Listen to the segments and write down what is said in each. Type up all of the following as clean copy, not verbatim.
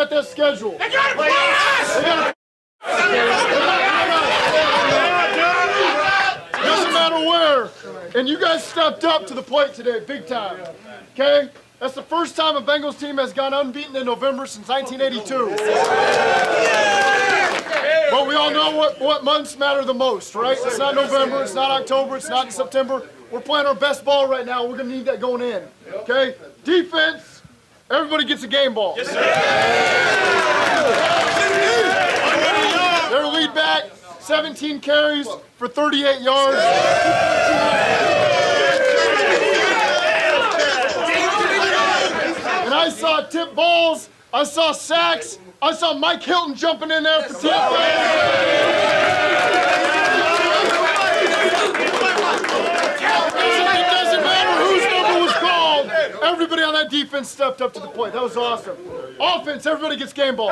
got that schedule. They got to play us! Doesn't matter where. And you guys stepped up to the plate today, big time. Okay? That's the first time a Bengals team has gone unbeaten in November since 1982. But we all know what months matter the most, right? It's not November, it's not October, it's not September. We're playing our best ball right now. We're going to need that going in. Okay? Defense, everybody gets a game ball. Yes, sir. Their lead back, 17 carries for 38 yards. And I saw tip balls, I saw sacks, I saw Mike Hilton jumping in there for tip balls. It doesn't matter whose number was called. Everybody on that defense stepped up to the plate. That was awesome. Offense, everybody gets game balls.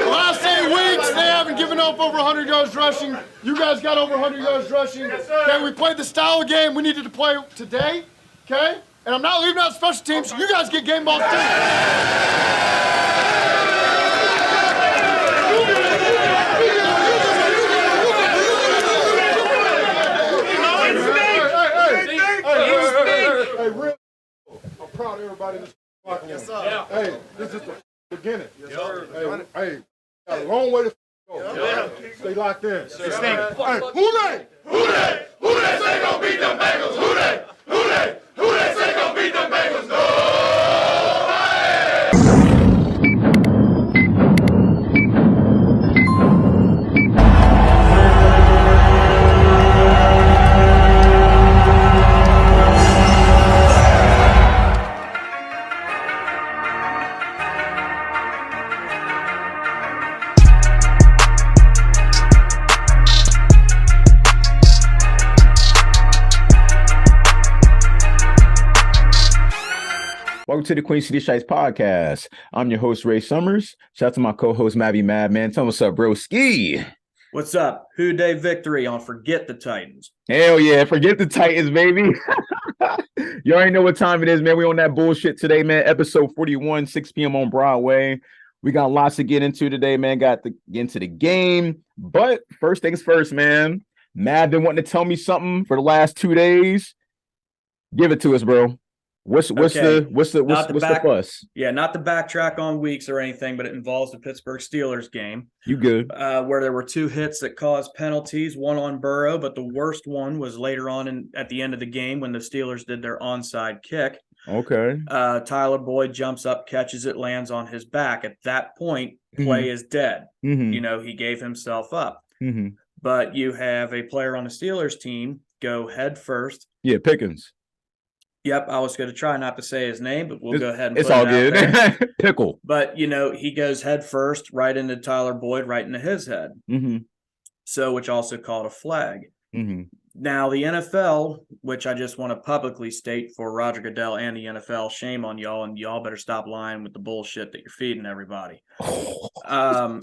Last 8 weeks, they haven't given up over 100 yards rushing. You guys got over 100 yards rushing. Okay, we played the style of game we needed to play today. Okay? And I'm not leaving out special teams. You guys get game balls too. Hey, real. I'm proud of everybody in this fucking room. Yes, sir. Hey, this is the beginning. Yes, sir. Hey, got a long way to go. Yeah. Stay locked in. Stay hey, who they? Who they? Who they say gonna beat them Bengals? Who they? Who they? Who they say gonna beat them Bengals? Nobody! Welcome to the Queen City Shites podcast. I'm your host, Ray Summers. Shout out to my co-host, Maverick Madman. Tell me what's up, bro. Ski. What's up? Who Day victory on Forget the Titans. Hell yeah. Forget the Titans, baby. You already know what time it is, man. We on that bullshit today, man. Episode 41, 6 p.m. on Broadway. We got lots to get into today, man. Got to get into the game. But first things first, man. Mav been wanting to tell me something for the last 2 days. Give it to us, bro. What's the fuss? Yeah, not to backtrack on weeks or anything, but it involves the Pittsburgh Steelers game. You good? Where there were 2 hits that caused penalties, one on Burrow, but the worst one was later on at the end of the game when the Steelers did their onside kick. Okay. Tyler Boyd jumps up, catches it, lands on his back. At that point, play is dead. Mm-hmm. You know, he gave himself up. Mm-hmm. But you have a player on the Steelers team go head first. Yeah, Pickens. Yep, I was going to try not to say his name, but we'll go ahead and it's put all it out good. there. Pickle. But, you know, he goes head first right into Tyler Boyd, right into his head. Mm-hmm. So, which also called a flag. Mm-hmm. Now, the NFL, which I just want to publicly state for Roger Goodell and the NFL, shame on y'all, and y'all better stop lying with the bullshit that you're feeding everybody. Man.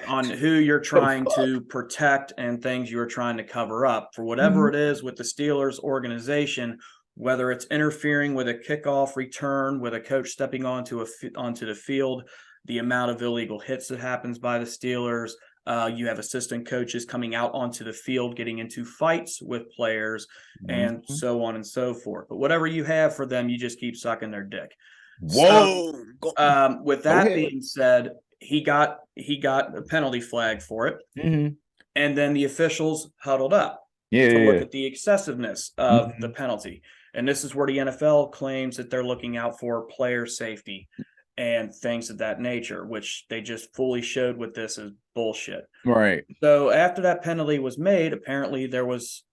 On who you're trying to protect and things you're trying to cover up. For whatever it is with the Steelers organization, whether it's interfering with a kickoff return, with a coach stepping onto the field, the amount of illegal hits that happens by the Steelers, you have assistant coaches coming out onto the field, getting into fights with players, and so on and so forth. But whatever you have for them, you just keep sucking their dick. Whoa! So, with that being said, he got a penalty flag for it, and then the officials huddled up to look at the excessiveness of the penalty. And this is where the NFL claims that they're looking out for player safety and things of that nature, which they just fully showed with this as bullshit. Right. So after that penalty was made, apparently there was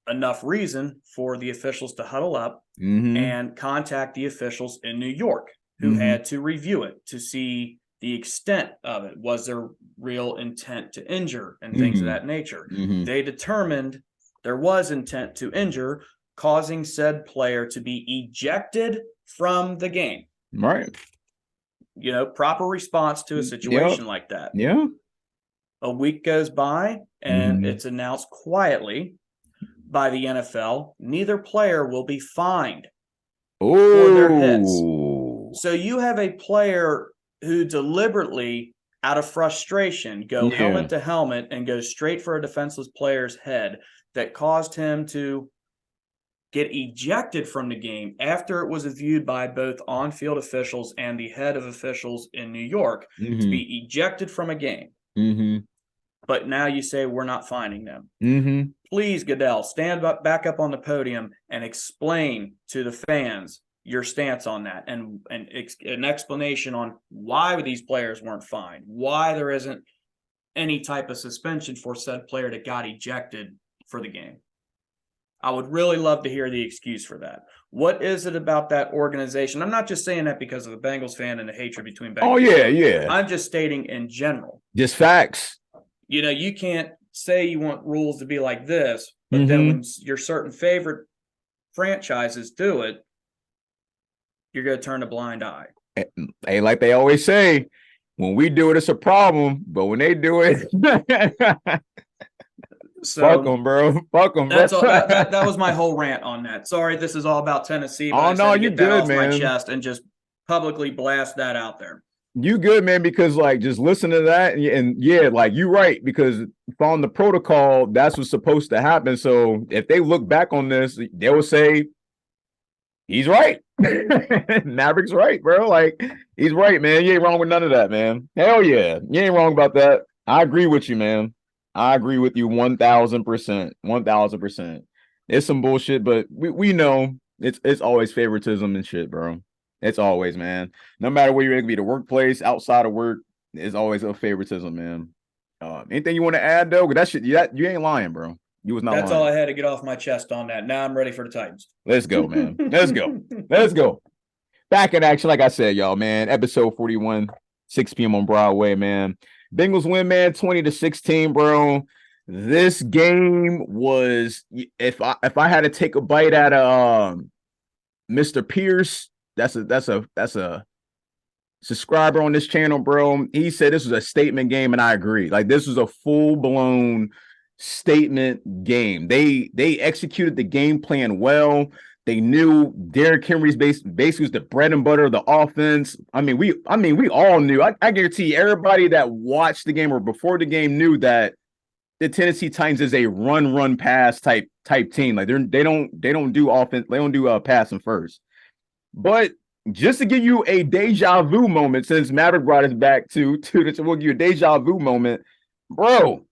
enough reason for the officials to huddle up and contact the officials in New York who had to review it to see the extent of it. Was there real intent to injure and things of that nature? They determined there was intent to injure, causing said player to be ejected from the game. Right. You know, proper response to a situation like that. Yeah. A week goes by and it's announced quietly by the NFL, neither player will be fined for their hits. Oh, So you have a player who deliberately, out of frustration, go helmet to helmet and go straight for a defenseless player's head that caused him to get ejected from the game after it was viewed by both on-field officials and the head of officials in New York to be ejected from a game. But now you say we're not finding them. Please, Goodell, stand back up on the podium and explain to the fans your stance on that, and an explanation on why these players weren't fined, why there isn't any type of suspension for said player that got ejected for the game. I would really love to hear the excuse for that. What is it about that organization? I'm not just saying that because of the Bengals fan and the hatred between Bengals. Oh, yeah. I'm just stating in general. Just facts. You know, you can't say you want rules to be like this, but then when your certain favorite franchises do it, you're going to turn a blind eye. Hey, like they always say, when we do it, it's a problem. But when they do it, so, fuck them, bro. Fuck them. That's all. That was my whole rant on that. Sorry, this is all about Tennessee. Oh no, you good, man. My chest and just publicly blast that out there. You good, man, because like just listen to that and yeah, like you're right, because following the protocol, that's what's supposed to happen. So if they look back on this, they will say he's right. Maverick's right, bro. Like he's right, man. You ain't wrong with none of that, man. Hell yeah, you ain't wrong about that. I agree with you, man. I agree with you 1,000%. 1,000%. It's some bullshit, but we know it's always favoritism and shit, bro. It's always, man. No matter where you're going to be, the workplace, outside of work, is always a favoritism, man. Anything you want to add, though? That shit, you ain't lying, bro. You was not That's lying. all I had to get off my chest on that. Now I'm ready for the Titans. Let's go, man. Let's go. Let's go. Back in action, like I said, y'all, man. Episode 41, 6 p.m. on Broadway, man. Bengals win, man, 20-16, bro. This game was, if I had to take a bite out of Mr. Pierce, that's a subscriber on this channel, bro. He said this was a statement game, and I agree. Like this was a full-blown statement game. They executed the game plan well. They knew Derrick Henry's basically was the bread and butter of the offense. I mean, we all knew. I guarantee everybody that watched the game or before the game knew that the Tennessee Titans is a run pass type team. Like they don't do offense. They don't do passing first. But just to give you a deja vu moment, since Maverick brought us back to we'll give you a deja vu moment, bro.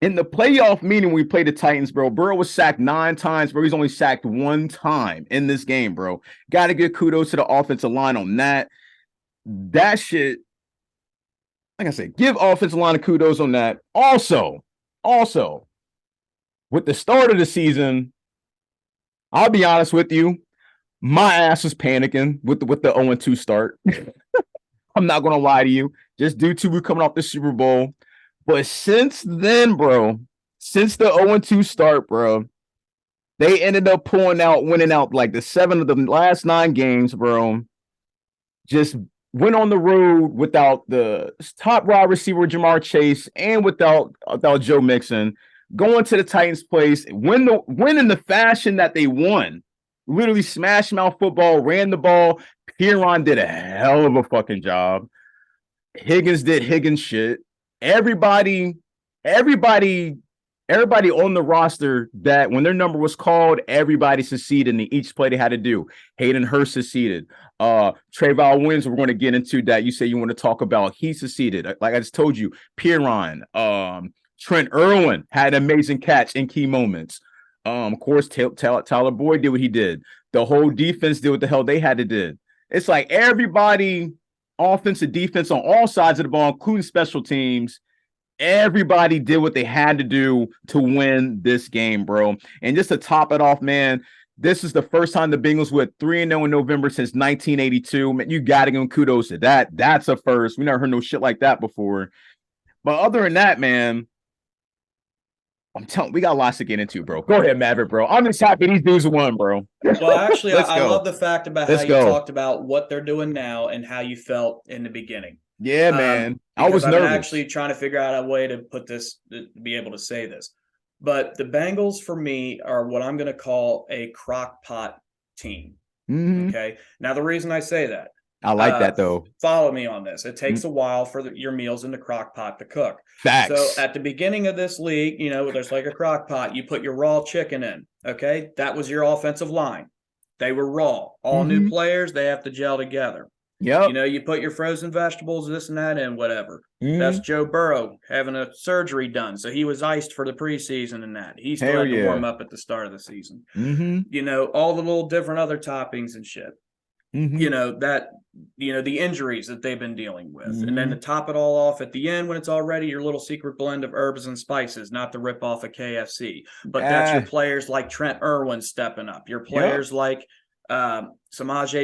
In the playoff meeting, we played the Titans, bro. Burrow was sacked 9 times, bro. He's only sacked 1 time in this game, bro. Got to give kudos to the offensive line on that. That shit, like I said, give offensive line a kudos on that. Also, with the start of the season, I'll be honest with you, my ass was panicking with the 0-2 start. I'm not going to lie to you. Just due to we coming off the Super Bowl. But since then, bro, since the 0-2 start, bro, they ended up winning out like the 7 of the last 9 games, bro. Just went on the road without the top wide receiver Jamar Chase and without Joe Mixon. Going to the Titans' place, win in the fashion that they won. Literally smashed mouth football, ran the ball. Piron did a hell of a fucking job. Higgins did Higgins shit. Everybody on the roster that when their number was called, everybody succeeded in each play they had to do. Hayden Hurst succeeded. Trayvon Williams, we're going to get into that. You say you want to talk about, he succeeded. Like I just told you, Piron, Trent Irwin had an amazing catch in key moments. Of course, Tyler Boyd did what he did. The whole defense did what the hell they had to do. It's like everybody, offensive, defense on all sides of the ball, including special teams, everybody did what they had to do to win this game, bro. And just to top it off, man, this is the first time the Bengals were 3-0 in November since 1982. Man, you got to give them kudos to that. That's a first. We never heard no shit like that before. But other than that, man, I'm telling, we got lots to get into, bro. Go ahead, Maverick, bro. I'm just happy these dudes won, bro. Well, actually, I love the fact about how you talked about what they're doing now and how you felt in the beginning. Yeah, man. I was nervous. I'm actually trying to figure out a way to put this, to be able to say this. But the Bengals, for me, are what I'm going to call a crock pot team. Okay. Now, the reason I say that, I like that though. Follow me on this. It takes a while for your meals in the crock pot to cook. Facts. So at the beginning of this league, there's like a crock pot. You put your raw chicken in. Okay. That was your offensive line. They were raw. All new players, they have to gel together. Yep. You put your frozen vegetables, this and that in, whatever. That's Joe Burrow having a surgery done. So he was iced for the preseason and that. He still had to warm up at the start of the season. All the little different other toppings and shit. The injuries that they've been dealing with. And then to top it all off at the end, when it's already your little secret blend of herbs and spices, not the rip off of KFC, but that's your players like Trent Irwin stepping up, your players like Samaje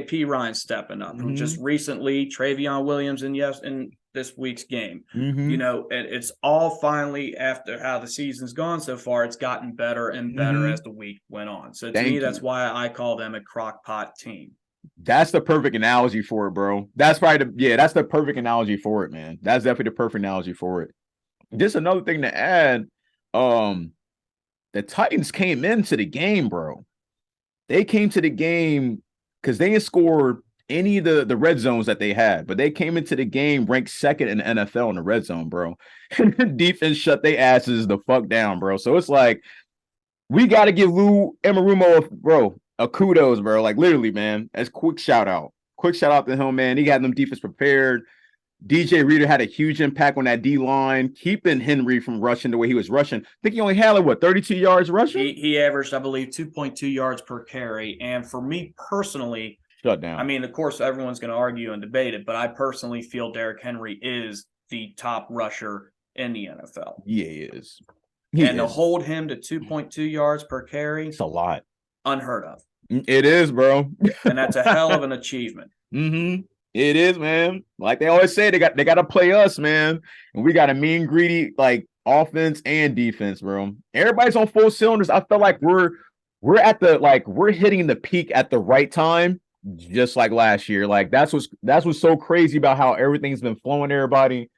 Perine stepping up, and just recently Travion Williams in this week's game. It's all finally, after how the season's gone so far, it's gotten better and better as the week went on. So to me, that's why I call them a crock pot team. That's the perfect analogy for it, bro. That's probably that's the perfect analogy for it, man. That's definitely the perfect analogy for it. Just another thing to add, the Titans came into the game, bro. They came to the game because they didn't score any of the red zones that they had, but they came into the game ranked second in the NFL in the red zone, bro. And the defense shut their asses the fuck down, bro. So it's like, we got to give Lou Anarumo, bro, a kudos, bro. Like, literally, man. That's quick shout out. Quick shout out to him, man. He got them defense prepared. DJ Reader had a huge impact on that D line, keeping Henry from rushing the way he was rushing. I think he only had 32 yards rushing. He averaged, I believe, 2.2 yards per carry. And for me personally, shut down. I mean, of course, everyone's going to argue and debate it, but I personally feel Derrick Henry is the top rusher in the NFL. Yeah, he is. To hold him to 2.2 yards per carry, it's a lot. Unheard of. It is, bro. And that's a hell of an achievement. It is, man. Like they always say, they got to play us, man. And we got a mean, greedy, offense and defense, bro. Everybody's on full cylinders. I feel like we're we're hitting the peak at the right time, just like last year. Like that's what's so crazy about how everything's been flowing, everybody.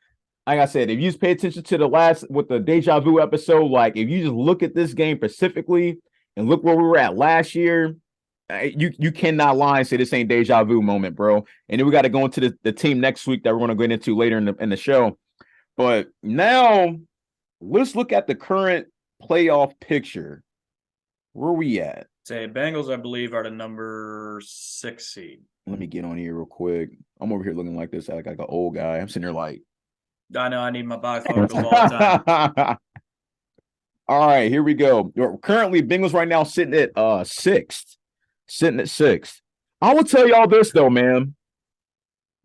Like I said, if you just pay attention to with the Deja Vu episode, if you just look at this game specifically and look where we were at last year, you cannot lie and say this ain't deja vu moment, bro. And then we got to go into the team next week that we're going to get into later in the show. But now let's look at the current playoff picture. Where are we at? Say Bengals, I believe, are the number 6 seed. Let me get on here real quick. I'm over here looking like this, like an old guy. I'm sitting there like, I know I need my bifocals all the time. All right, here we go. Currently, Bengals right now sitting at 6th. Sitting at 6th. I will tell y'all this though, man.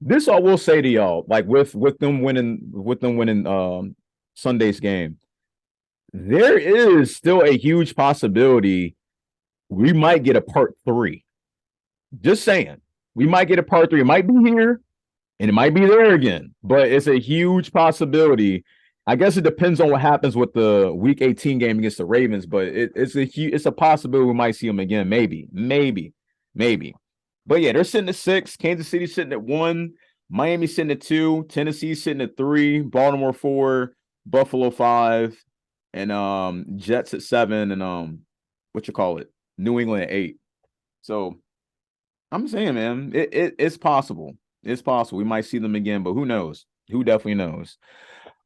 This I will say to y'all, with them winning Sunday's game, there is still a huge possibility we might get a part 3. Just saying, we might get a part 3. It might be here, and it might be there again, but it's a huge possibility. I guess it depends on what happens with the Week 18 game against the Ravens, but it's a possibility we might see them again. Maybe. But yeah, they're sitting at 6. Kansas City sitting at 1. Miami sitting at 2. Tennessee sitting at 3. Baltimore 4. Buffalo 5. And Jets at 7. And New England at 8. So I'm saying, man, it's possible. It's possible we might see them again, but who knows? Who definitely knows?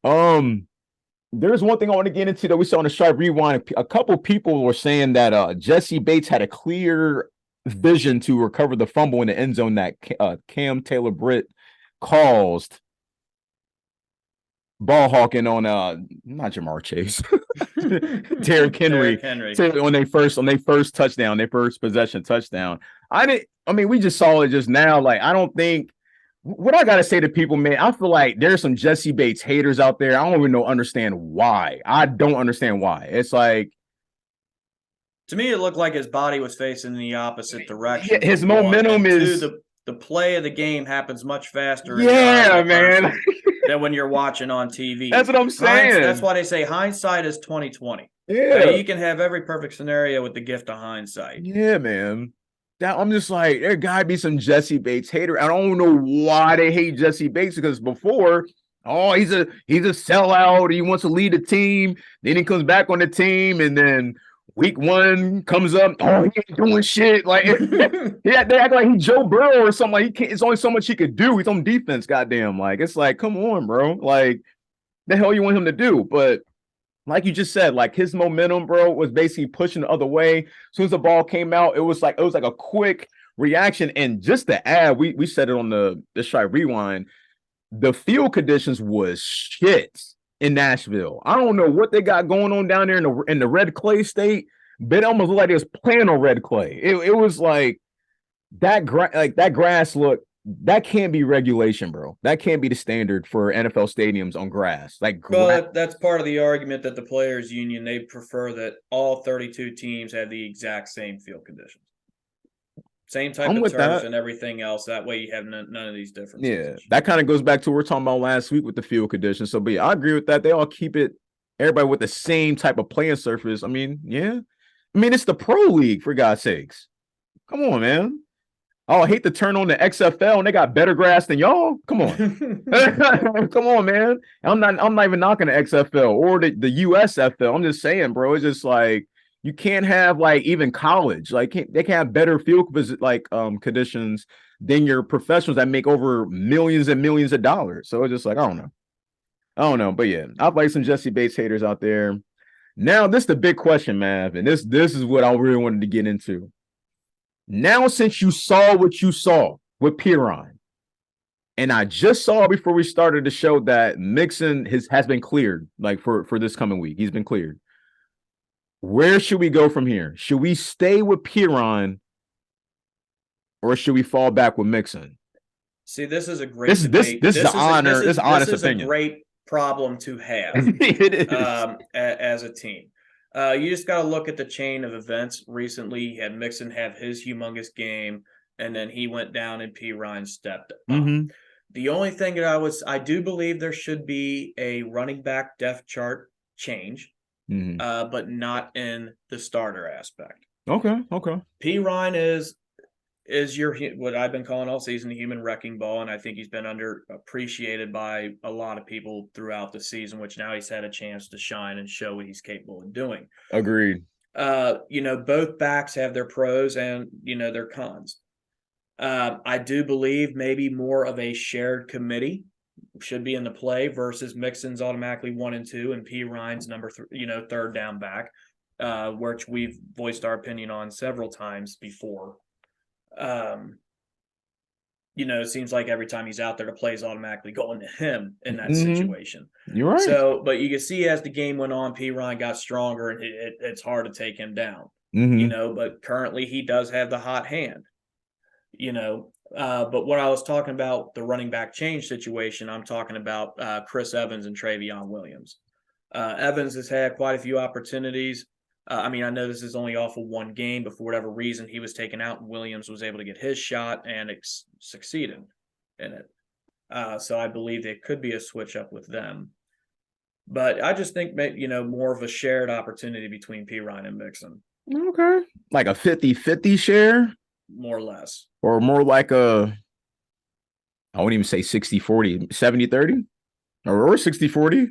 There's one thing I want to get into that we saw on the Sharp Rewind. A couple people were saying that Jesse Bates had a clear vision to recover the fumble in the end zone that Cam Taylor-Britt caused. Ball hawking on not Jamar Chase, Derrick Henry. On their first touchdown, their first possession touchdown. We just saw it just now. I don't think. What I gotta say to people, man, I feel like there's some Jesse Bates haters out there. I don't even understand why. I don't understand why. It's like, to me, it looked like his body was facing the opposite direction. His momentum is the play of the game happens much faster. Yeah, man. Than when you're watching on TV. That's what I'm saying. That's why they say hindsight is 20/20. Yeah, you can have every perfect scenario with the gift of hindsight. Yeah, man. I'm just like, there gotta be some Jesse Bates hater. I don't know why they hate Jesse Bates, because before, he's a sellout. He wants to lead the team. Then he comes back on the team, and then week one comes up, oh, he ain't doing shit. Like they act like he Joe Burrow or something. Like he can't. It's only so much he could do. He's on defense. Goddamn. Like it's like, come on, bro. Like the hell you want him to do? But like you just said, like his momentum, bro, was basically pushing the other way. As soon as the ball came out, it was like a quick reaction. And just to add, we said it on the Shy Rewind. The field conditions was shit in Nashville. I don't know what they got going on down there in the red clay state, but it almost looked like they was playing on red clay. It was like that grass look. That can't be regulation, bro. That can't be the standard for NFL stadiums on grass. But that's part of the argument that the players union, they prefer that all 32 teams have the exact same field conditions. Same type of turf and everything else. That way you have none of these differences. Yeah, that kind of goes back to what we were talking about last week with the field conditions. So, but yeah, I agree with that. They all keep everybody with the same type of playing surface. I mean, yeah. I mean, it's the pro league, for God's sakes. Come on, man. Oh, I hate to turn on the XFL and they got better grass than y'all. Come on. Come on, man. I'm not even knocking the XFL or the USFL. I'm just saying, bro, it's just like you can't have like even college. Like they can have better field conditions than your professionals that make over millions and millions of dollars. So it's just like, I don't know. But yeah, I've like some Jesse Bates haters out there. Now, this is the big question, Mav, and this is what I really wanted to get into. Now, since you saw what you saw with Piron, and I just saw before we started the show that Mixon has been cleared, like for this coming week. He's been cleared. Where should we go from here? Should we stay with Piron, or should we fall back with Mixon? See, this is a great debate. This is an honor. This is honest opinion. This is a great problem to have it is. As a team. You just got to look at the chain of events. Recently, you had Mixon have his humongous game, and then he went down and P. Ryan stepped up. Mm-hmm. The only thing that I do believe there should be a running back depth chart change, but not in the starter aspect. Okay. P. Ryan is your what I've been calling all season, the human wrecking ball, and I think he's been underappreciated by a lot of people throughout the season, which now he's had a chance to shine and show what he's capable of doing. Agreed. Both backs have their pros and their cons. I do believe maybe more of a shared committee should be in the play versus Mixon's automatically 1 and 2 and P. Ryan's number 3, third down back, which we've voiced our opinion on several times before. It seems like every time he's out there, the play is automatically going to him in that situation. You're right. So, but you can see as the game went on, P. Ryan got stronger, and it's hard to take him down. But currently he does have the hot hand. But what I was talking about, the running back change situation, I'm talking about Chris Evans and Travion Williams. Evans has had quite a few opportunities. I know this is only off of one game, but for whatever reason, he was taken out and Williams was able to get his shot and succeeded in it. So I believe there could be a switch up with them. But I just think, more of a shared opportunity between P. Ryan and Mixon. Okay. Like a 50-50 share? More or less. Or more like I wouldn't even say 60-40, 70-30? Or 60-40?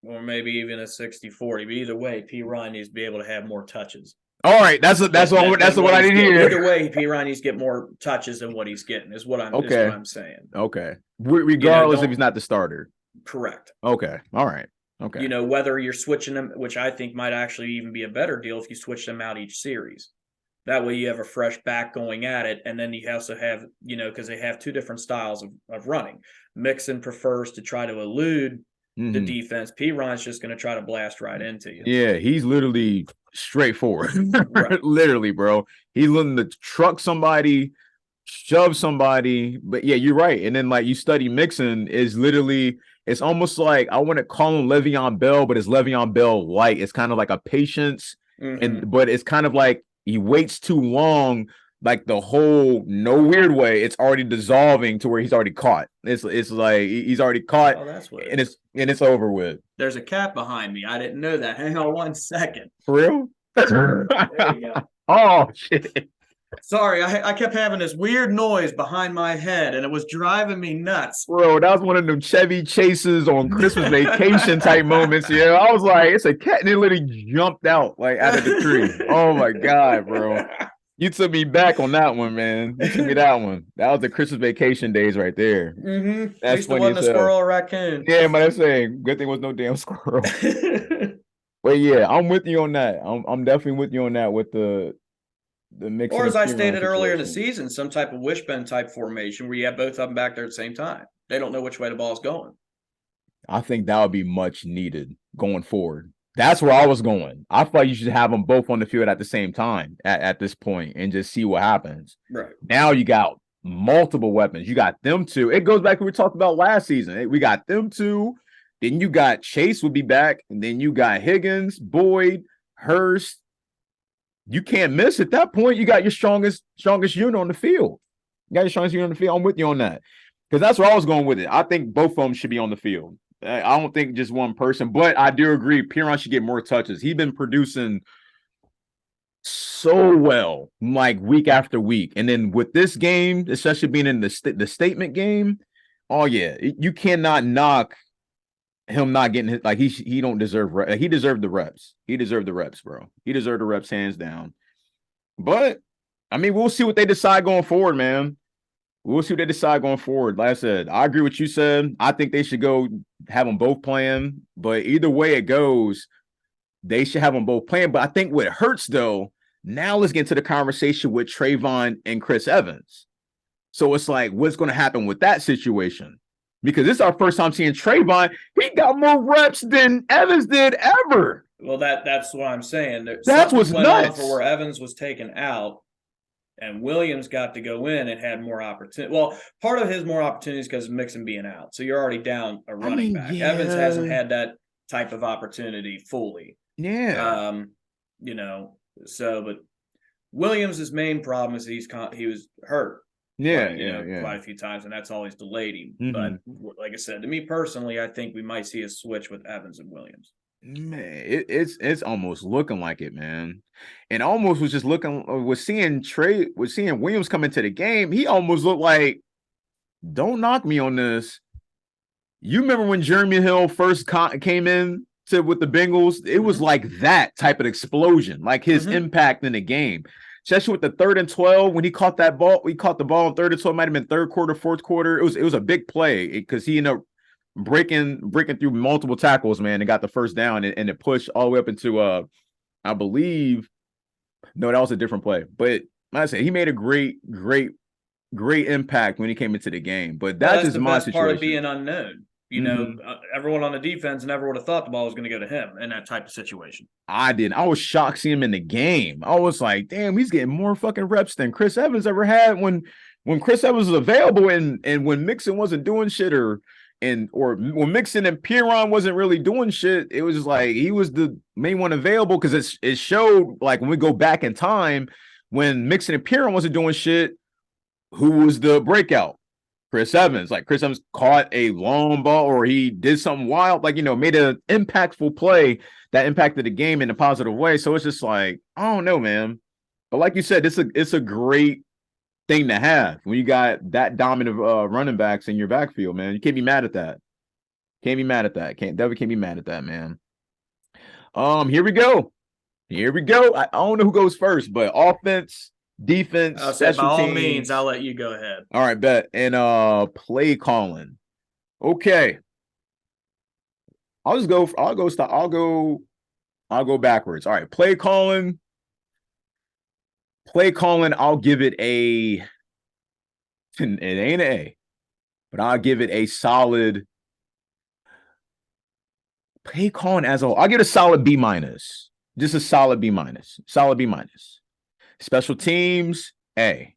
Or maybe even a 60-40. But either way, P. Ryan needs to be able to have more touches. All right, that's what I didn't hear. Either way, P. Ryan needs to get more touches than what he's getting. Is what I'm saying. Okay, regardless if he's not the starter. Correct. Okay. All right. Okay. Whether you're switching them, which I think might actually even be a better deal if you switch them out each series. That way you have a fresh back going at it, and then you also have, because they have two different styles of running. Mixon prefers to try to elude the defense. P. Ryan's just going to try to blast right into you. Yeah, he's literally straightforward. Right. Literally, bro. He's looking to truck somebody, shove somebody. But yeah, you're right. And then like you study Mixon is literally, it's almost like I want to call him Le'Veon Bell, but it's Le'Veon Bell light. It's kind of like a patience, but it's kind of like he waits too long. Like the whole, no weird way, it's already dissolving to where he's already caught. It's like he's already caught, that's what and it's over with. There's a cat behind me. I didn't know that. Hang on 1 second. For real? There you go. Oh shit! Sorry, I kept having this weird noise behind my head, and it was driving me nuts. Bro, that was one of them Chevy Chases on Christmas vacation type moments. Yeah, I was like, it's a cat, and it literally jumped out like out of the tree. Oh my God, bro. You took me back on that one, man. You took me that one. That was the Christmas vacation days right there. Mm-hmm. At That's least it funny wasn't a as hell. squirrel or raccoon. Yeah, but I'm saying, good thing was no damn squirrel. But yeah, I'm with you on that. I'm definitely with you on that with the mix. Or as I stated earlier in the season, some type of wishbone type formation where you have both of them back there at the same time. They don't know which way the ball is going. I think that would be much needed going forward. That's where I was going. I thought you should have them both on the field at the same time at this point and just see what happens. Right. Now you got multiple weapons. You got them two. It goes back to what we talked about last season. We got them two. Then you got Chase would be back. And then you got Higgins, Boyd, Hurst. You can't miss at that point. You got your strongest unit on the field. You got your strongest unit on the field. I'm with you on that. Because that's where I was going with it. I think both of them should be on the field. I don't think just one person, but I do agree. Piron should get more touches. He's been producing so well, like week after week. And then with this game, especially being in the statement game, oh yeah, you cannot knock him not getting hit. Like he don't deserve he deserved the reps. He deserved the reps, bro. He deserved the reps hands down. But I mean, we'll see what they decide going forward, man. We'll see what they decide going forward. Like I said, I agree with what you said. I think they should go have them both playing. But either way it goes, they should have them both playing. But I think what hurts, though, now let's get into the conversation with Trayvon and Chris Evans. So it's like, what's going to happen with that situation? Because this is our first time seeing Trayvon. He got more reps than Evans did ever. Well, that's what I'm saying. That's what's nuts. For where Evans was taken out. And Williams got to go in and had more opportunity. Well, part of his more opportunities because of Mixon being out. So you're already down a running back. Yeah. Evans hasn't had that type of opportunity fully. Yeah. But Williams' main problem is he was hurt. Quite a few times, and that's always delayed him. Mm-hmm. But like I said, to me personally, I think we might see a switch with Evans and Williams. Man, it's almost looking like it, man. And almost was just looking seeing Williams come into the game. He almost looked like, don't knock me on this. You remember when Jeremy Hill first came in with the Bengals? It was like that type of explosion, like his impact in the game. Especially with the 3rd and 12 when he caught that ball. He caught the ball in 3rd and 12. Might have been 3rd quarter, 4th quarter. It was a big play because he ended up breaking through multiple tackles, man, and got the first down and it pushed all the way up into I believe no, that was a different play. But like I said, he made a great impact when he came into the game. But that's just my situation. Part of being unknown. You know, everyone on the defense never would have thought the ball was going to go to him in that type of situation. I didn't. I was shocked seeing him in the game. I was like, damn, he's getting more fucking reps than Chris Evans ever had when Chris Evans was available and when Mixon wasn't doing shit or when Mixon and Piron wasn't really doing shit. It was just like he was the main one available because it showed like when we go back in time when Mixon and Piron wasn't doing shit, who was the breakout? Chris Evans. Like Chris Evans caught a long ball or he did something wild, like, made an impactful play that impacted the game in a positive way. So it's just like, I don't know, man. But like you said, it's a great thing to have when you got that dominant running backs in your backfield, man. You can't be mad at that. Definitely can't be mad at that, man. Here we go. I don't know who goes first, but offense, defense, special by all teams. means, I'll let you go ahead. All right, bet. And play calling. Okay. I'll go backwards. All right, play calling. I'll give it it ain't an A, but I'll give it a solid play calling as a whole. I'll give it a solid B-. Just a solid B-. Special teams, A.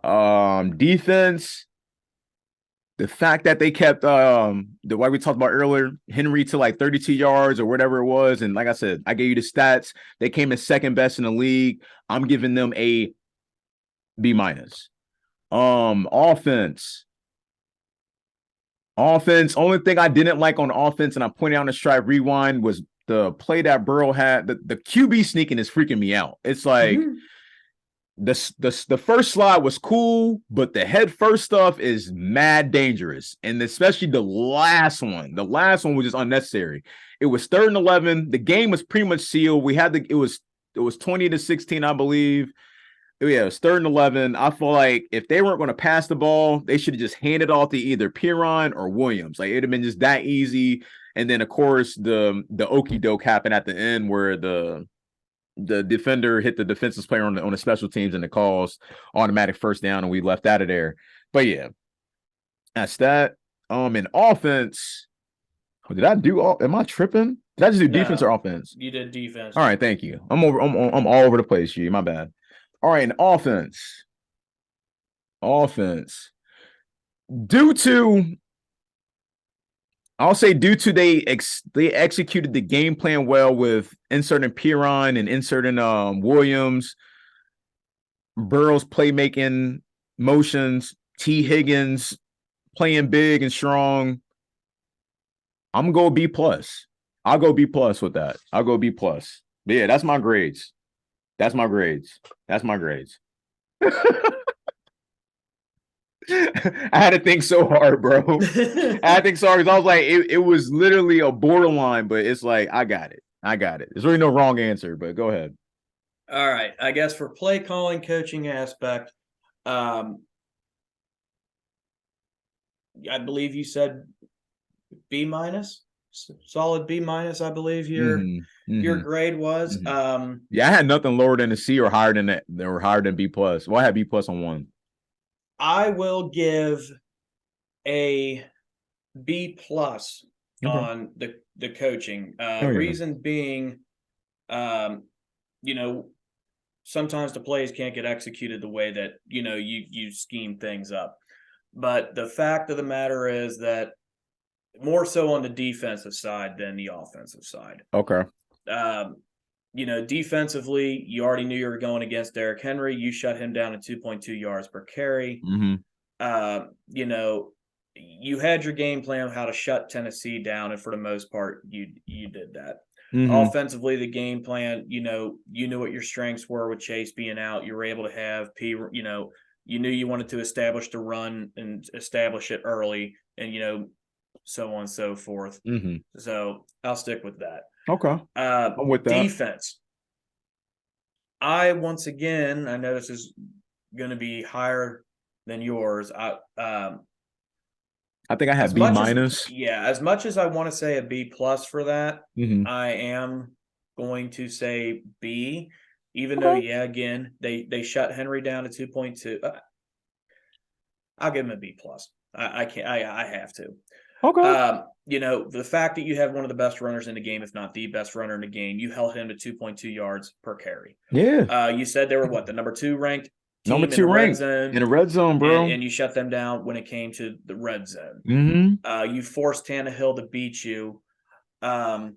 Defense, the fact that they kept the way we talked about earlier, Henry to like 32 yards or whatever it was. And like I said, I gave you the stats. They came in second best in the league. I'm giving them a B-. Offense. Only thing I didn't like on offense, and I pointed out in the Strive Rewind, was the play that Burrow had. The QB sneaking is freaking me out. It's like, the first slide was cool, but the head first stuff is mad dangerous, and especially the last one. The last one was just unnecessary. It was 3rd and 11. The game was pretty much sealed. It was 20-16, I believe. Yeah, it was 3rd and 11. I feel like if they weren't going to pass the ball, they should have just handed off to either Piron or Williams. Like it'd have been just that easy. And then of course the okey doke happened at the end where the defender hit the defensive player on the special teams and it caused automatic first down and we left out of there. But yeah, that's that. In offense, did I do all? Am I tripping? Did I just do defense or offense? You did defense. All right, thank you. I'm all over the place, G. My bad. All right, in offense. Due to they executed the game plan well with inserting Piron and inserting Williams, Burrow's playmaking motions, T. Higgins playing big and strong. I'm gonna go B+. I'll go B+ with that. I'll go B+. But yeah, that's my grades. I had to think so hard, bro. I had to think so hard because I was like, it was literally a borderline, but it's like, I got it. There's really no wrong answer, but go ahead. All right. I guess for play calling coaching aspect, I believe you said B-, solid B-, I believe your grade was. Yeah, I had nothing lower than a C or higher than that. They were higher than B+. Well, I had B+ on one. I will give a B+ on the coaching. Reason being, sometimes the plays can't get executed the way that, you scheme things up. But the fact of the matter is that more so on the defensive side than the offensive side. Okay. Defensively, you already knew you were going against Derrick Henry. You shut him down at 2.2 yards per carry. You had your game plan of how to shut Tennessee down, and for the most part, you did that. Offensively, the game plan, you knew what your strengths were with Chase being out. You were able to have you knew you wanted to establish the run and establish it early, and so on and so forth. So I'll stick with that. Okay. I'm with that. Defense. I know this is going to be higher than yours. I think I had B-. As much as I want to say a B+ for that, I am going to say B, even though, again, they shut Henry down to 2.2. I'll give him a B+. I can't. I have to. Okay. The fact that you have one of the best runners in the game, if not the best runner in the game, you held him to 2.2 yards per carry. Yeah. You said they were the number 2 ranked team in the red zone, bro. And you shut them down when it came to the red zone. You forced Tannehill to beat you. The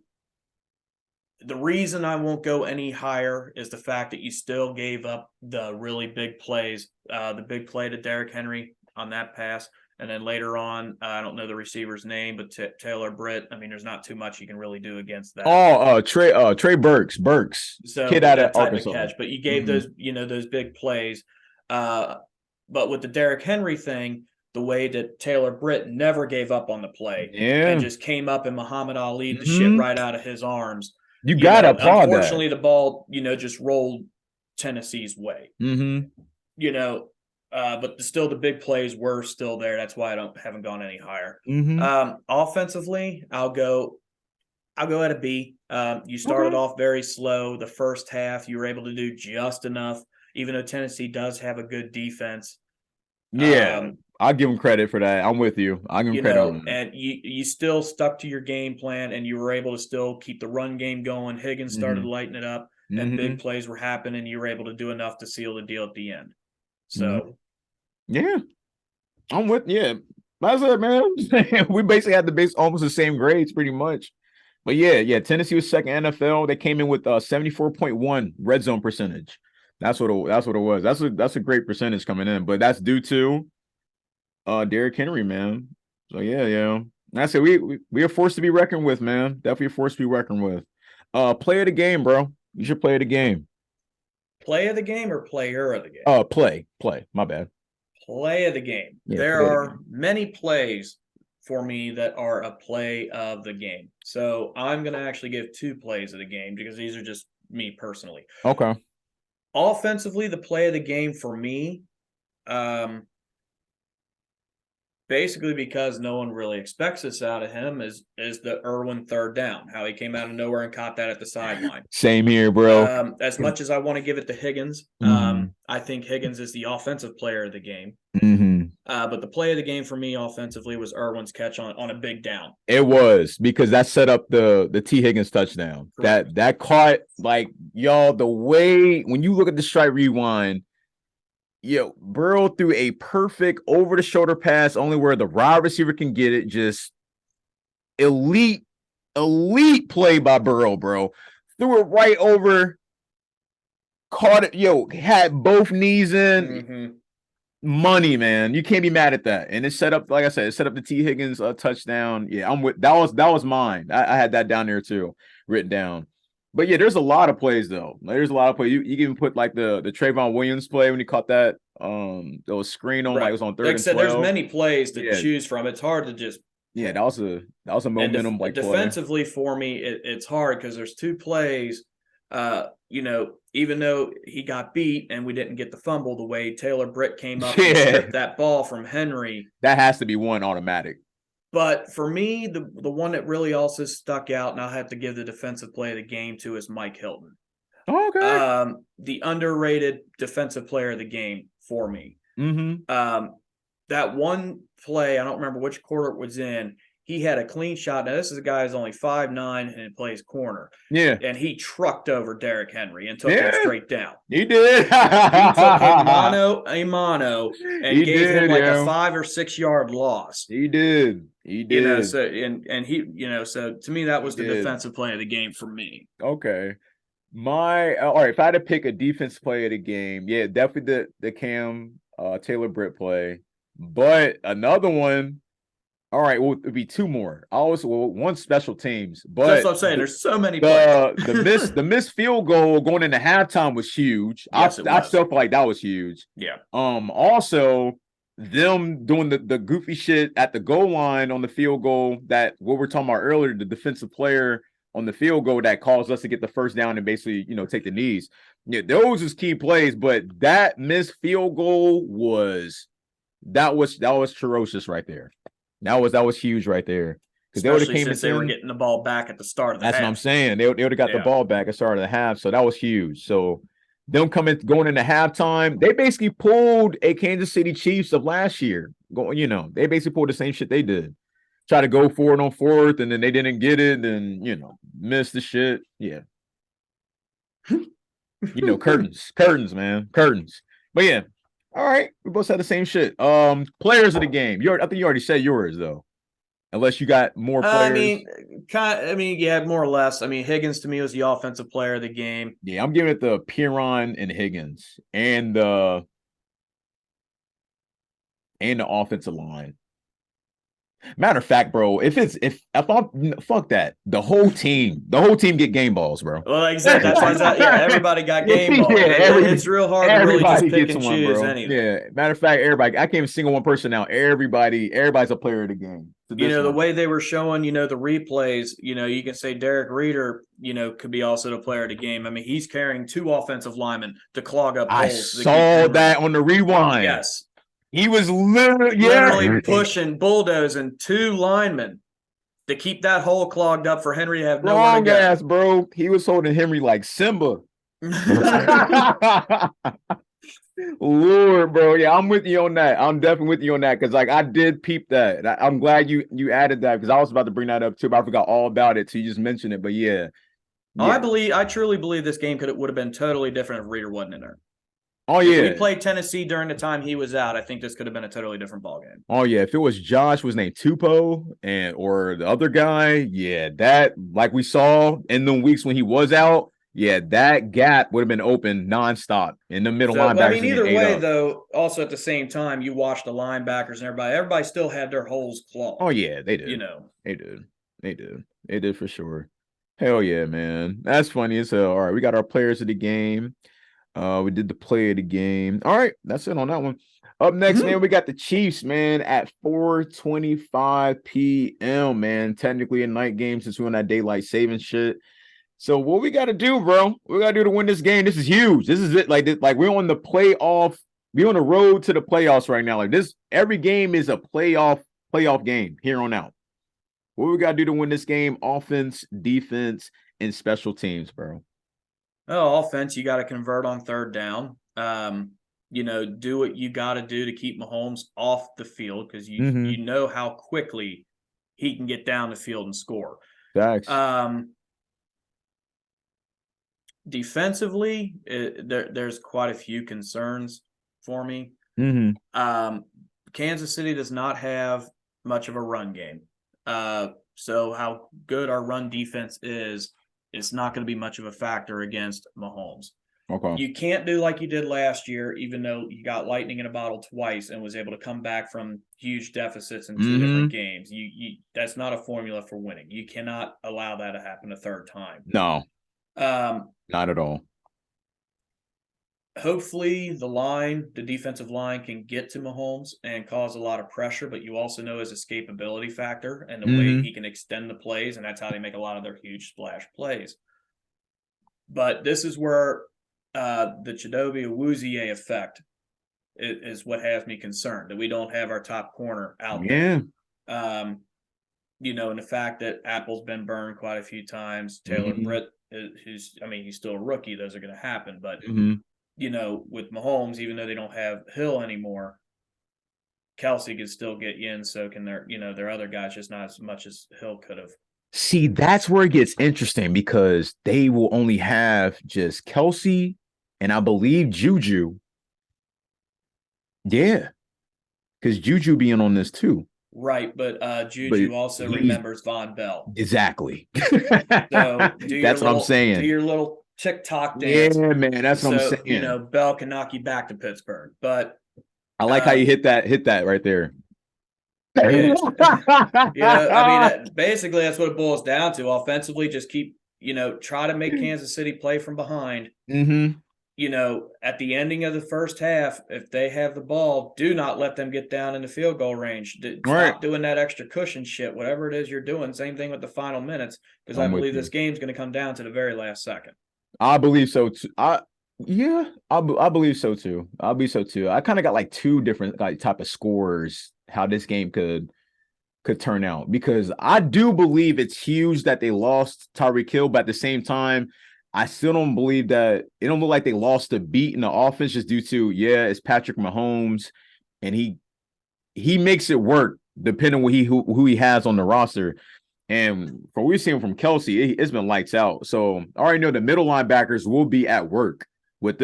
reason I won't go any higher is the fact that you still gave up the really big plays. The big play to Derrick Henry on that pass. And then later on, I don't know the receiver's name, but Taylor Britt. I mean, there's not too much you can really do against that. Trey Burks, so kid out of Arkansas. Catch, but you gave those big plays. But with the Derrick Henry thing, the way that Taylor Britt never gave up on the play and just came up and Muhammad Ali the shit right out of his arms. You gotta applaud that. Unfortunately, the ball, just rolled Tennessee's way. But still, the big plays were still there. That's why I haven't gone any higher. Offensively, I'll go at a B. You started off very slow. The first half, you were able to do just enough, even though Tennessee does have a good defense. Yeah, I'll give them credit for that. I'm with you. I'll give them credit on that. And you still stuck to your game plan, and you were able to still keep the run game going. Higgins started lighting it up, and big plays were happening. You were able to do enough to seal the deal at the end. So. Yeah, I'm with That's it, man. We basically had almost the same grades, pretty much. But yeah. Tennessee was second NFL. They came in with 74.1 red zone percentage. That's what it was. That's a great percentage coming in. But that's due to Derrick Henry, man. So yeah. That's it. We are forced to be reckoned with, man. Definitely a force to be reckoned with. Play of the game, bro. You should play the game. Play of the game or player of the game? Play. My bad. Play of the game. Yeah, There are many plays for me that are a play of the game. So I'm going to actually give 2 plays of the game because these are just me personally. Okay. Offensively, the play of the game for me, basically because no one really expects this out of him, is the Irwin third down, how he came out of nowhere and caught that at the sideline. Same here, bro. As much as I want to give it to Higgins, I think Higgins is the offensive player of the game. But the play of the game for me offensively was Irwin's catch on a big down. It was, because that set up the T. Higgins touchdown. Correct. That caught, like, y'all, the way when you look at the strike rewind, Burrow threw a perfect over the shoulder pass, only where the wide receiver can get it. Just elite play by Burrow, bro. Threw it right over, caught it, had both knees in. Money, man. You can't be mad at that. And it set up, like I said, it set up the T. Higgins touchdown. Yeah, I'm with that was mine. I had that down there too, written down. But yeah, there's a lot of plays though. There's a lot of plays. You can even put like the Trayvon Williams play when he caught that those screen on, like it was on 3rd and 12. There's many plays to choose from. It's hard to just that was a momentum like defensively play. For me, it's hard because there's 2 plays. Even though he got beat and we didn't get the fumble, the way Taylor Britt came up and stripped that ball from Henry, that has to be one automatic. But for me, the one that really also stuck out, and I'll have to give the defensive play of the game to, is Mike Hilton. Okay. The underrated defensive player of the game for me. That one play, I don't remember which quarter it was in. He had a clean shot. Now, this is a guy who's only 5'9" and plays corner. Yeah. And he trucked over Derrick Henry and took him straight down. He did. He took him mano a mano and gave him like a 5 or 6 yard loss. He did. So so to me, that was the defensive play of the game for me. Okay. All right, if I had to pick a defense play of the game, definitely the Cam Taylor Britt play. But another one. All right, well, it'd be 2 more. One special teams, but that's what I'm saying. There's so many. The missed field goal going into halftime was huge. Yes, I still feel like that was huge. Yeah. Also, them doing the goofy shit at the goal line on the field goal, that what we're talking about earlier, the defensive player on the field goal that caused us to get the first down and basically take the knees. Yeah, those was key plays, but that missed field goal was ferocious right there. That was huge right there. Especially since they were getting the ball back at the start of the half. That's what I'm saying. They would have got the ball back at the start of the half. So that was huge. So them going into halftime, they basically pulled a Kansas City Chiefs of last year. They basically pulled the same shit they did. Try to go for it on 4th, and then they didn't get it, and missed the shit. Yeah. curtains, man. Curtains. But yeah. All right, we both said the same shit. Players of the game. I think you already said yours though, unless you got more players. More or less. Higgins to me was the offensive player of the game. Yeah, I'm giving it to Piron and Higgins and the offensive line. Matter of fact, bro, if I'm fuck that, the whole team get game balls, bro. Well, exactly. That's why everybody got game balls. It's real hard to really just pick and choose anything. Yeah. Matter of fact, everybody. I can't even single one person out. Everybody's a player of the game. The way they were showing, the replays. You can say Derek Reeder, could be also the player of the game. He's carrying 2 offensive linemen to clog up holes. I saw that on the rewind. Yes. He was literally pushing, bulldozing 2 linemen to keep that hole clogged up for Henry to have nowhere to go. Ass, bro. He was holding Henry like Simba. Lord, bro. Yeah, I'm with you on that. I'm definitely with you on that because, I did peep that. I'm glad you added that because I was about to bring that up too, but I forgot all about it. So you just mentioned it. But yeah. I truly believe this game would have been totally different if Reeder wasn't in there. Oh yeah, if we played Tennessee during the time he was out, I think this could have been a totally different ballgame. Oh yeah, if it was Josh was named Tupou or the other guy, that like we saw in the weeks when he was out, that gap would have been open nonstop in the middle linebackers. Either way, though, also at the same time, you watch the linebackers and everybody still had their holes clogged. Oh yeah, they did. They did for sure. Hell yeah, man, that's funny as hell. All right, we got our players of the game. We did the play of the game. All right, that's it on that one. Up next, man, we got the Chiefs, man, at 4:25 p.m., man. Technically a night game since we're on that daylight saving shit. So what we got to do, bro? We got to do to win this game. This is huge. This is it. Like we're on the playoff. We're on the road to the playoffs right now. Like this, every game is a playoff game here on out. What we got to do to win this game? Offense, defense, and special teams, bro. Oh, offense, you got to convert on third down. Do what you got to do to keep Mahomes off the field because you know how quickly he can get down the field and score. Thanks. Defensively, there's quite a few concerns for me. Kansas City does not have much of a run game. So how good our run defense is, it's not going to be much of a factor against Mahomes. Okay. You can't do like you did last year, even though you got lightning in a bottle twice and was able to come back from huge deficits in two different games. You that's not a formula for winning. You cannot allow that to happen a third time. No. Not at all. Hopefully the defensive line can get to Mahomes and cause a lot of pressure, but you also know his escapability factor and the way he can extend the plays, and that's how they make a lot of their huge splash plays. But this is where the Chidobe Awuzie effect is what has me concerned, that we don't have our top corner out there. And the fact that Apple's been burned quite a few times. Taylor Britt, he's still a rookie. Those are going to happen. But, with Mahomes, even though they don't have Hill anymore, Kelsey could still get you in. So can their other guys, just not as much as Hill could have. See, that's where it gets interesting because they will only have just Kelsey and I believe Juju. Yeah, because Juju being on this too. Right, but Juju also remembers Von Bell. Exactly. So that's what I'm saying. Do your little TikTok dance. Yeah, man, that's what I'm saying. Bell can knock you back to Pittsburgh, but I like how you hit that right there. Basically that's what it boils down to. Offensively, just keep, try to make Kansas City play from behind. At the ending of the first half, if they have the ball, do not let them get down in the field goal range. Stop doing that extra cushion shit, whatever it is you're doing. Same thing with the final minutes, because I believe this game's going to come down to the very last second. I believe so too. I believe so too. I kind of got like two different type of scores how this game could turn out, because I do believe it's huge that they lost Tyreek Hill, but at the same time, I still don't believe that it don't look like they lost a beat in the offense just due to, it's Patrick Mahomes and he makes it work depending on who he has on the roster. And from what we've seen from Kelsey, it's been lights out. So I already know the middle linebackers will be at work with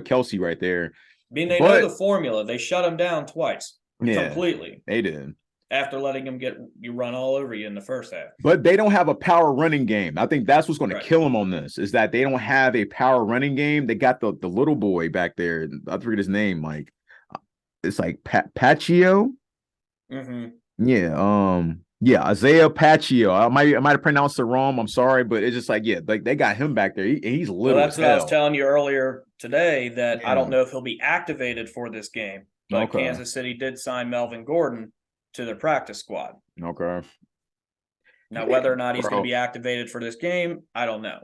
Kelsey right there. They know the formula. They shut him down twice. Yeah, completely. They did. After letting him get you run all over you in the first half. But they don't have a power running game. I think that's what's going to kill them on this, is that they don't have a power running game. They got the little boy back there. I forget his name. Like, it's like Paccio. Yeah, Isaiah Paccio. I might have pronounced it wrong. I'm sorry, but it's just like, they got him back there. He's little. Well, that's what I was telling you earlier today, that I don't know if he'll be activated for this game. But Kansas City did sign Melvin Gordon to their practice squad. Okay. Now, whether or not he's going to be activated for this game, I don't know.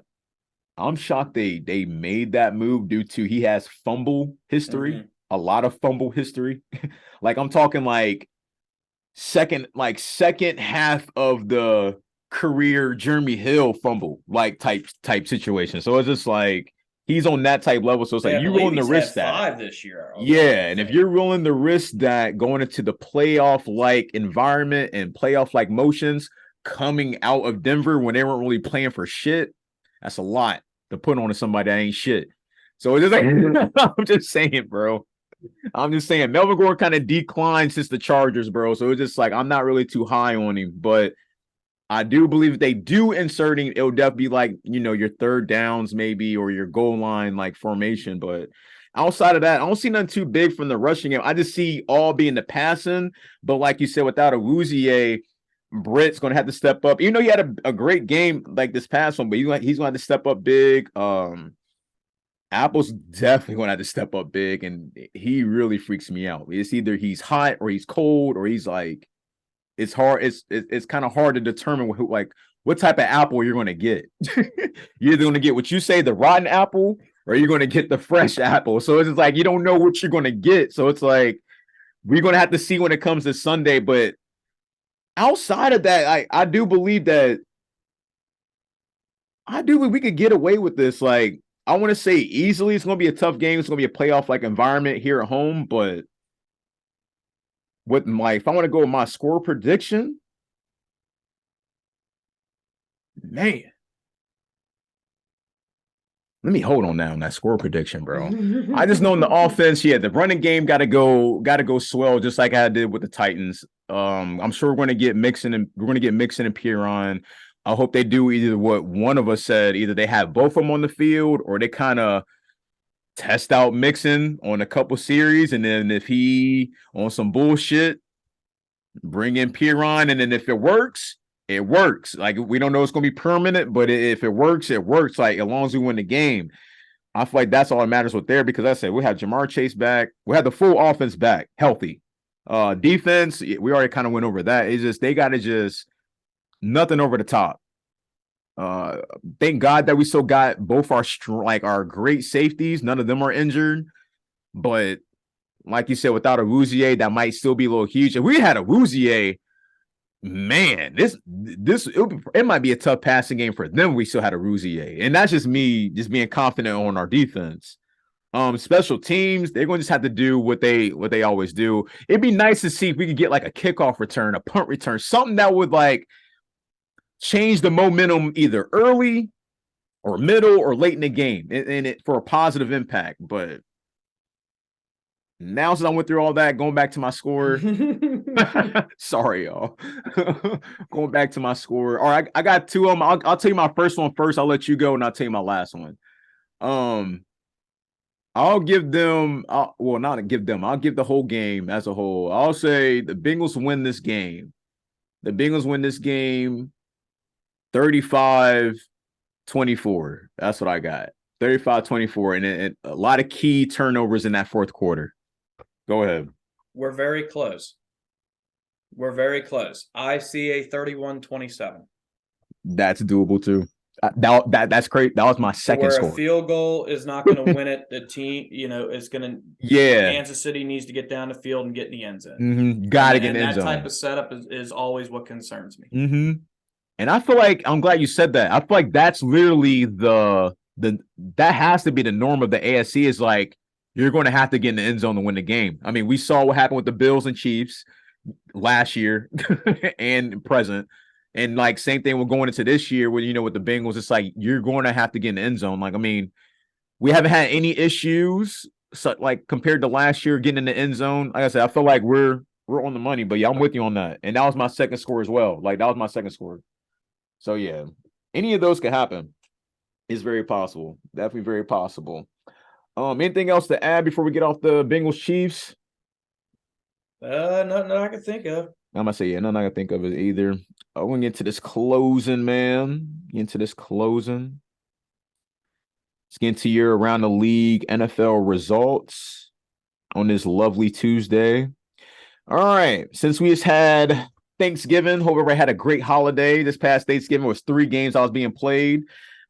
I'm shocked they made that move due to he has fumble history, a lot of fumble history. Like, I'm talking like second half of the career Jeremy Hill fumble type situation. So it's just like he's on that type level. So it's like you're willing to risk that. 5 this year. And if you're willing to risk that going into the playoff-like environment and playoff-like motions coming out of Denver when they weren't really playing for shit, that's a lot to put on to somebody that ain't shit. So it's just like, I'm just saying, bro. Melvin Gordon kind of declined since the Chargers, bro. So it's just like I'm not really too high on him, but I do believe if they do insert him, it'll definitely be like, your third downs maybe, or your goal line like formation. But outside of that, I don't see nothing too big from the rushing game. I just see all being the passing. But like you said, without a Awuzie, Britt's going to have to step up. Even though he had a great game like this past one, but he's going to have to step up big. Apple's definitely going to have to step up big, and he really freaks me out. It's either he's hot or he's cold or he's like, it's hard. It's kind of hard to determine what type of apple you're going to get. You're either going to get what you say, the rotten apple, or you're going to get the fresh apple. So it's just like you don't know what you're going to get. So it's like we're going to have to see when it comes to Sunday. But outside of that, I do believe that we could get away with this. Like, I want to say easily, it's going to be a tough game. It's going to be a playoff like environment here at home. But if I want to go with my score prediction, man, let me hold on now on that score prediction, bro. I just know in the offense, the running game got to go swell, just like I did with the Titans. I'm sure we're going to get Mixon and Piron. I hope they do either what one of us said, either they have both of them on the field or they kind of test out Mixon on a couple series, and then if he on some bullshit, bring in Piron, and then if it works, it works. Like, we don't know it's going to be permanent, but if it works, it works. Like, as long as we win the game, I feel like that's all that matters with there, because I said we have Jamar Chase back. We have the full offense back, healthy. Defense, we already kind of went over that. It's just they got to just nothing over the top. Thank God that we still got both our great safeties. None of them are injured. But like you said, without a Rouzier, that might still be a little huge. If we had a Rouzier, man, it might be a tough passing game for them. We still had a Rouzier, and that's just me just being confident on our defense. Special teams, they're going to just have to do what they always do. It'd be nice to see if we could get like a kickoff return, a punt return, something that would like change the momentum either early or middle or late in the game, and it for a positive impact. But now, since I went through all that, going back to my score. Sorry, y'all. Going back to my score. All right, I got two of them. I'll tell you my first one first. I'll let you go, and I'll tell you my last one. I'll give them. Not give them. I'll give the whole game as a whole. I'll say the Bengals win this game. The Bengals win this game 35-24. That's what I got. 35-24, and a lot of key turnovers in that fourth quarter. Go ahead. We're very close. I see a 31-27. That's doable too. That's great. That was my second score. A field goal is not going to win it. The team, is going to. Yeah. Kansas City needs to get down the field and get in the end zone. Mm-hmm. Got to get in the end zone. That type of setup is always what concerns me. Mm-hmm. And I feel like I'm glad you said that. I feel like that's literally that has to be the norm of the AFC. Is like you're going to have to get in the end zone to win the game. I mean, we saw what happened with the Bills and Chiefs last year and present. And like same thing we're going into this year with the Bengals. It's like you're going to have to get in the end zone. Like, I mean, we haven't had any issues like compared to last year getting in the end zone. Like I said, I feel like we're on the money, but yeah, I'm with you on that. And that was my second score as well. Like that was my second score. So yeah, any of those could happen. It's very possible. Definitely very possible. Anything else to add before we get off the Bengals Chiefs? Nothing I can think of. I'm gonna say nothing I can think of it either. I want to get into this closing, man. Let's get into your around the league NFL results on this lovely Tuesday. All right, since we just had Thanksgiving, hope everybody had a great holiday. This past Thanksgiving was 3 games that was being played.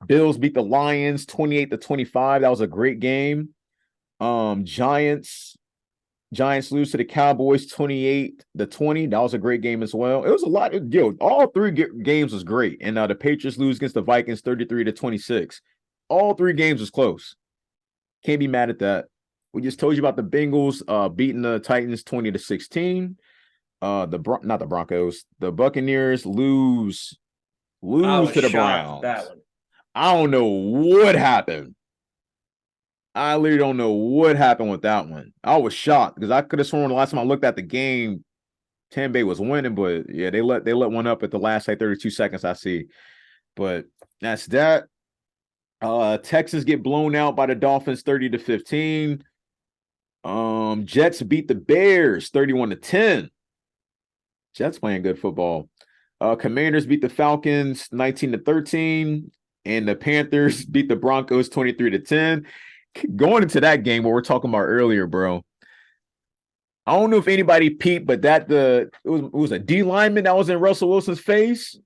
Bills beat the Lions 28-25. That was a great game. Giants lose to the Cowboys 28-20. That was a great game as well. It was a lot. All 3 games was great. And the Patriots lose against the Vikings 33-26. All 3 games was close. Can't be mad at that. We just told you about the Bengals beating the Titans 20-16. Not the Broncos. The Buccaneers lose to the Browns. That one. I don't know what happened. I literally don't know what happened with that one. I was shocked because I could have sworn the last time I looked at the game, Tampa Bay was winning, but yeah, they let one up at the last 32 seconds. I see, but that's that. Texans get blown out by the Dolphins 30-15. Jets beat the Bears 31-10. Jets playing good football. Commanders beat the Falcons 19-13. And the Panthers beat the Broncos 23-10. going into that game, what we're talking about earlier, bro. I don't know if anybody peeped, but it was a D lineman that was in Russell Wilson's face.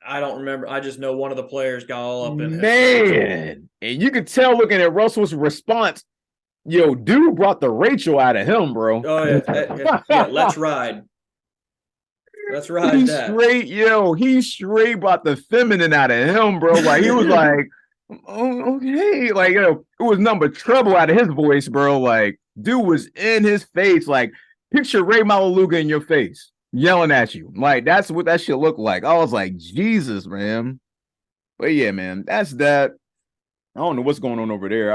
I don't remember. I just know one of the players got all up in his man, and you could tell looking at Russell's response. Yo, dude brought the Rachel out of him, bro. Oh yeah, let's ride. Let's ride he that. He straight brought the feminine out of him, bro. Like he was like, oh, okay, like it was nothing but trouble out of his voice, bro. Like dude was in his face, like picture Ray Malaluga in your face, yelling at you. Like that's what that shit looked like. I was like, Jesus, man. But yeah, man, that's that. I don't know what's going on over there.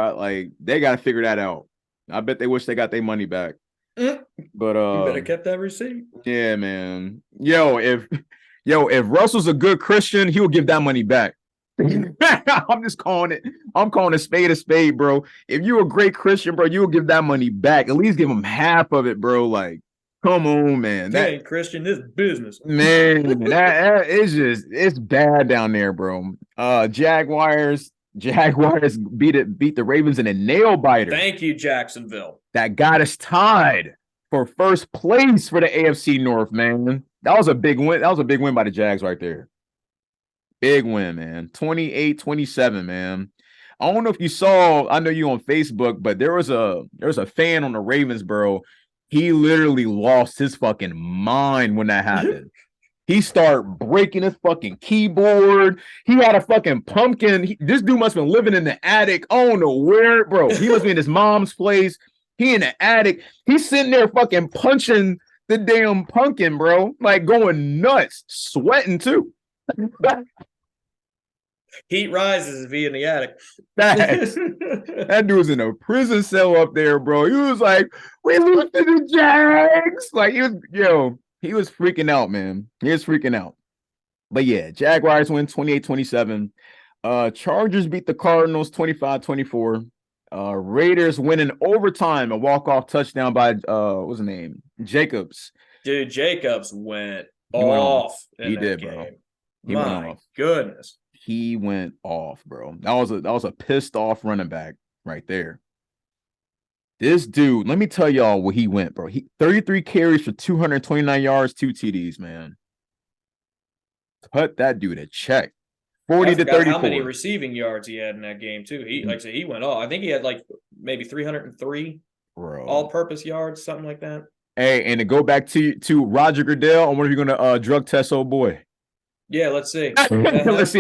They got to figure that out. I bet they wish they got their money back. But you better kept that receipt. Yeah, man. If Russell's a good Christian, he will give that money back. I'm just calling it. I'm calling a spade, bro. If you're a great Christian, bro, you will give that money back. At least give him half of it, bro. Like, come on, man. That ain't Christian. This business, man. that it's bad down there, bro. Jaguars beat the Ravens in a nail biter. Thank you, Jacksonville. That got us tied for first place for the AFC North, man. That was a big win. That was a big win by the Jags right there. Big win, man. 28-27, man. I don't know if you saw, I know you on Facebook, but there was a fan on the Ravens, bro. He literally lost his fucking mind when that happened. He started breaking his fucking keyboard. He had a fucking pumpkin. This dude must have been living in the attic. I don't know where, bro. He must be in his mom's place. He in the attic. He's sitting there fucking punching the damn pumpkin, bro. Like going nuts, sweating too. Heat rises if he in the attic. That dude's in a prison cell up there, bro. He was like, we lose to the Jags. Like he was freaking out, man. He was freaking out. But yeah, Jaguars win 28-27. Chargers beat the Cardinals 25-24. Raiders win in overtime, a walk-off touchdown by what's his name? Jacobs. Dude, Jacobs went off. He did, game. bro. My goodness. He went off, bro. That was a pissed off running back right there. This dude, let me tell y'all where he went, bro. He 33 carries for 229 yards, 2 TDs, man. Cut that dude a check. 40 to 34. How many receiving yards he had in that game too? He like I said, he went off. I think he had like maybe 303 all-purpose yards, something like that. Hey, and to go back to Roger Goodell, I wonder if you're gonna drug test old boy. Yeah, let's see. Let's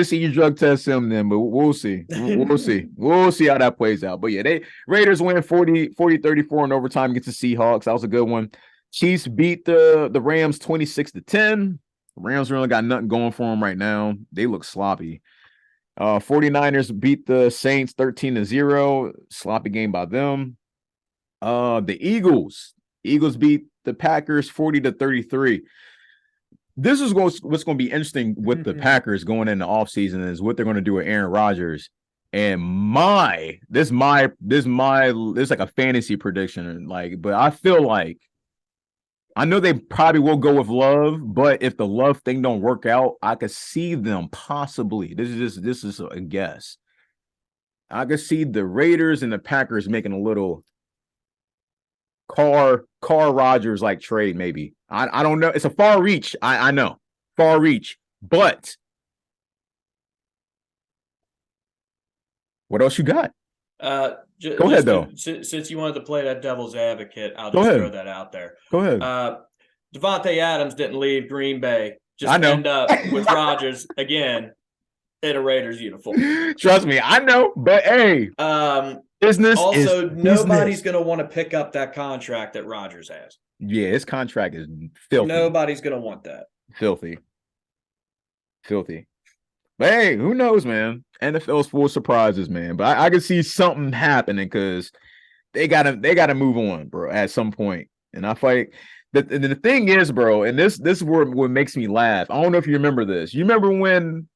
see you drug test him then, but we'll see. We'll see. We'll see how that plays out. But yeah, Raiders win 40-34 in overtime against the Seahawks. That was a good one. Chiefs beat the Rams 26-10. Rams really got nothing going for them right now. They look sloppy. 49ers beat the Saints 13-0. Sloppy game by them. The Eagles beat the Packers 40-33. This is what's going to be interesting with the Packers going into offseason is what they're going to do with Aaron Rodgers. And this like a fantasy prediction, but I feel like I know they probably will go with Love, but if the Love thing don't work out, I could see them possibly. This is a guess. I could see the Raiders and the Packers making a little Carr Rodgers like trade, maybe. I don't know. It's a far reach. I know. Far reach. But what else you got? Go ahead, though. Since you wanted to play that devil's advocate, I'll just throw that out there. Go ahead. Devontae Adams didn't leave Green Bay. Just end up with Rodgers again in a Raiders uniform. Trust me, I know. But hey, business. Also, nobody's going to want to pick up that contract that Rodgers has. Yeah, his contract is filthy. Nobody's going to want that. Filthy. But hey, who knows, man? NFL's full of surprises, man. But I can see something happening because they gotta move on, bro, at some point. And I fight. The thing is, bro, and this is what makes me laugh. I don't know if you remember this. You remember when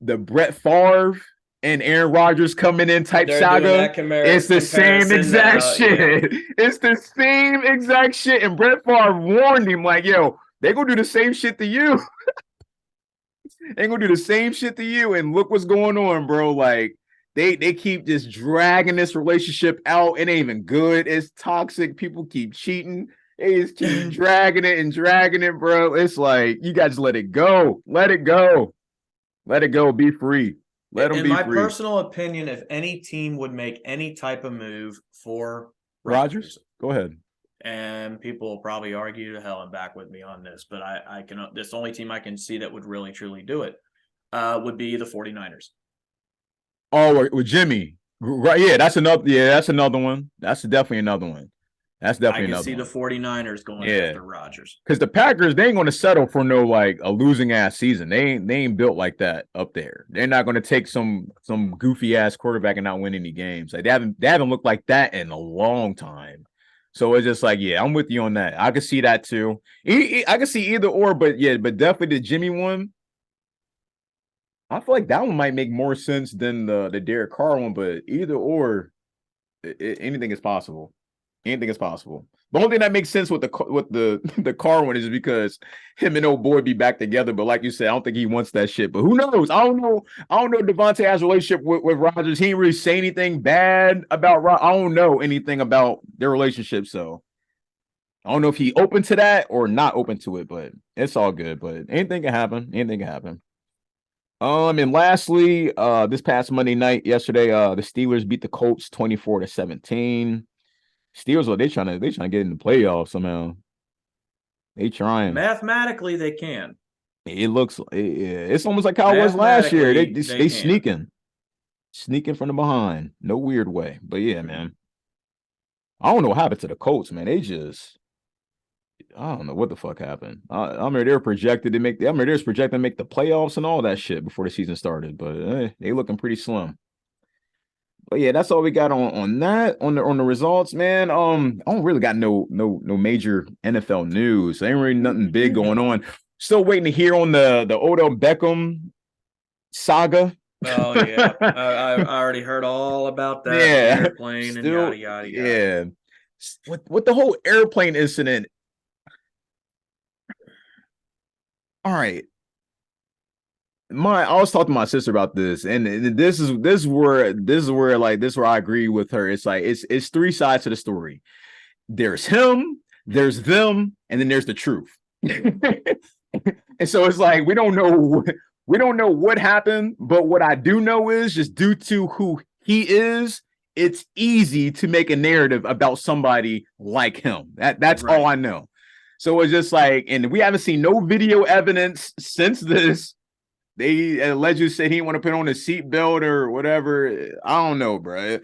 the Brett Favre and Aaron Rodgers coming in type saga? It's the same exact shit. Yeah. It's the same exact shit. And Brett Favre warned him, like, yo, they gonna do the same shit to you. They gonna do the same shit to you. And look what's going on, bro. Like, They keep just dragging this relationship out. It ain't even good. It's toxic. People keep cheating. They just keep dragging it, bro. It's like you guys let it go. Let it go. Let it go. Be free. Let them be free. In my personal opinion, if any team would make any type of move for Rodgers, go ahead. And people will probably argue to hell and back with me on this, but I can. This only team I can see that would really truly do it would be the 49ers. Oh, with Jimmy, right? Yeah, that's another. Yeah, that's another one. That's definitely another one. That's definitely another. I can see the 49ers going after Rodgers because the Packers, they ain't going to settle for no like a losing ass season. They ain't built like that up there. They're not going to take some goofy ass quarterback and not win any games. Like they haven't looked like that in a long time. So it's just like, yeah, I'm with you on that. I can see that too. I can see either or, but definitely the Jimmy one. I feel like that one might make more sense than the Derek Carr one, but either or, anything is possible. Anything is possible. The only thing that makes sense with the Carr one is because him and old boy be back together. But like you said, I don't think he wants that shit. But who knows? I don't know. Devontae has a relationship with Rodgers. He didn't really say anything bad about Rodgers. I don't know anything about their relationship, so I don't know if he open to that or not open to it. But it's all good. But anything can happen. Anything can happen. And lastly, this past Monday night, yesterday, the Steelers beat the Colts 24-17. Steelers, they trying to get in the playoffs somehow. They trying. Mathematically, they can. It looks, it's almost like how it was last year. They sneaking from the behind. No weird way, but yeah, man. I don't know what happened to the Colts, man. I don't know what the fuck happened. I mean, they were projected to make the playoffs and all that shit before the season started, but they looking pretty slim. But yeah, that's all we got on that on the results, man. I don't really got no major NFL news. There ain't really nothing big going on. Still waiting to hear on the Odell Beckham saga. Oh yeah, I already heard all about that. Yeah, airplane and yada yada. Yeah, with the whole airplane incident. All right. I was talking to my sister about this, and this is where I agree with her. It's like it's three sides to the story. There's him, there's them, and then there's the truth. And so it's like we don't know what happened, but what I do know is just due to who he is, it's easy to make a narrative about somebody like him. That's right. All I know. So it's just like, and we haven't seen no video evidence since this. They allegedly said he didn't want to put on a seatbelt or whatever. I don't know, bro.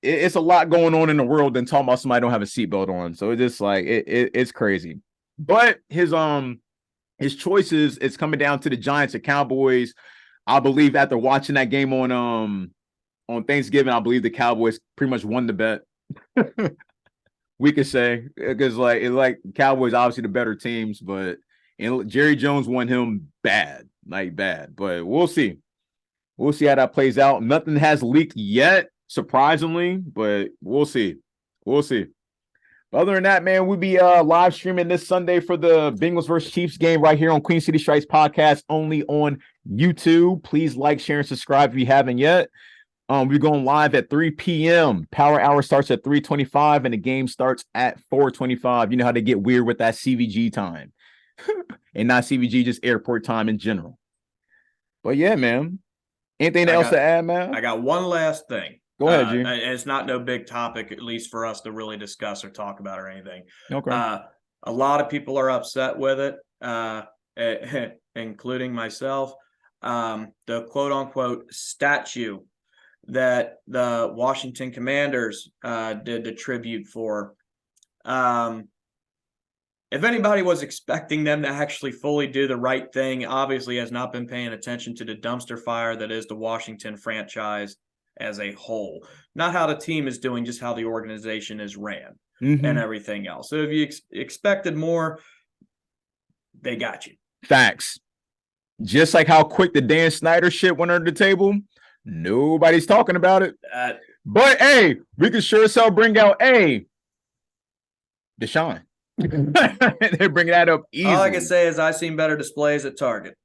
It's a lot going on in the world than talking about somebody don't have a seatbelt on. So it's just like it's crazy. But his choices, it's coming down to the Giants and Cowboys. I believe after watching that game on Thanksgiving, I believe the Cowboys pretty much won the bet. We could say, because like Cowboys obviously the better teams, but Jerry Jones won him bad. But we'll see. We'll see how that plays out. Nothing has leaked yet, surprisingly, but we'll see. But other than that, man, we'll be live streaming this Sunday for the Bengals versus Chiefs game right here on Queen City Strikes podcast, only on YouTube. Please like, share, and subscribe if you haven't yet. We're going live at 3 p.m. Power hour starts at 3:25, and the game starts at 4:25. You know how they get weird with that CVG time. And not CVG, just airport time in general. But yeah, man. Anything else to add, man? I got one last thing. Go ahead, G. It's not no big topic, at least for us to really discuss or talk about or anything. Okay. A lot of people are upset with it, including myself. The quote unquote statue that the Washington Commanders did the tribute for. If anybody was expecting them to actually fully do the right thing, obviously has not been paying attention to the dumpster fire that is the Washington franchise as a whole. Not how the team is doing, just how the organization is ran and everything else. So if you expected more, they got you. Facts. Just like how quick the Dan Snyder shit went under the table, nobody's talking about it. But, hey, we can sure as hell bring out, Deshaun. They bring that up easily. All I can say is I've seen better displays at Target.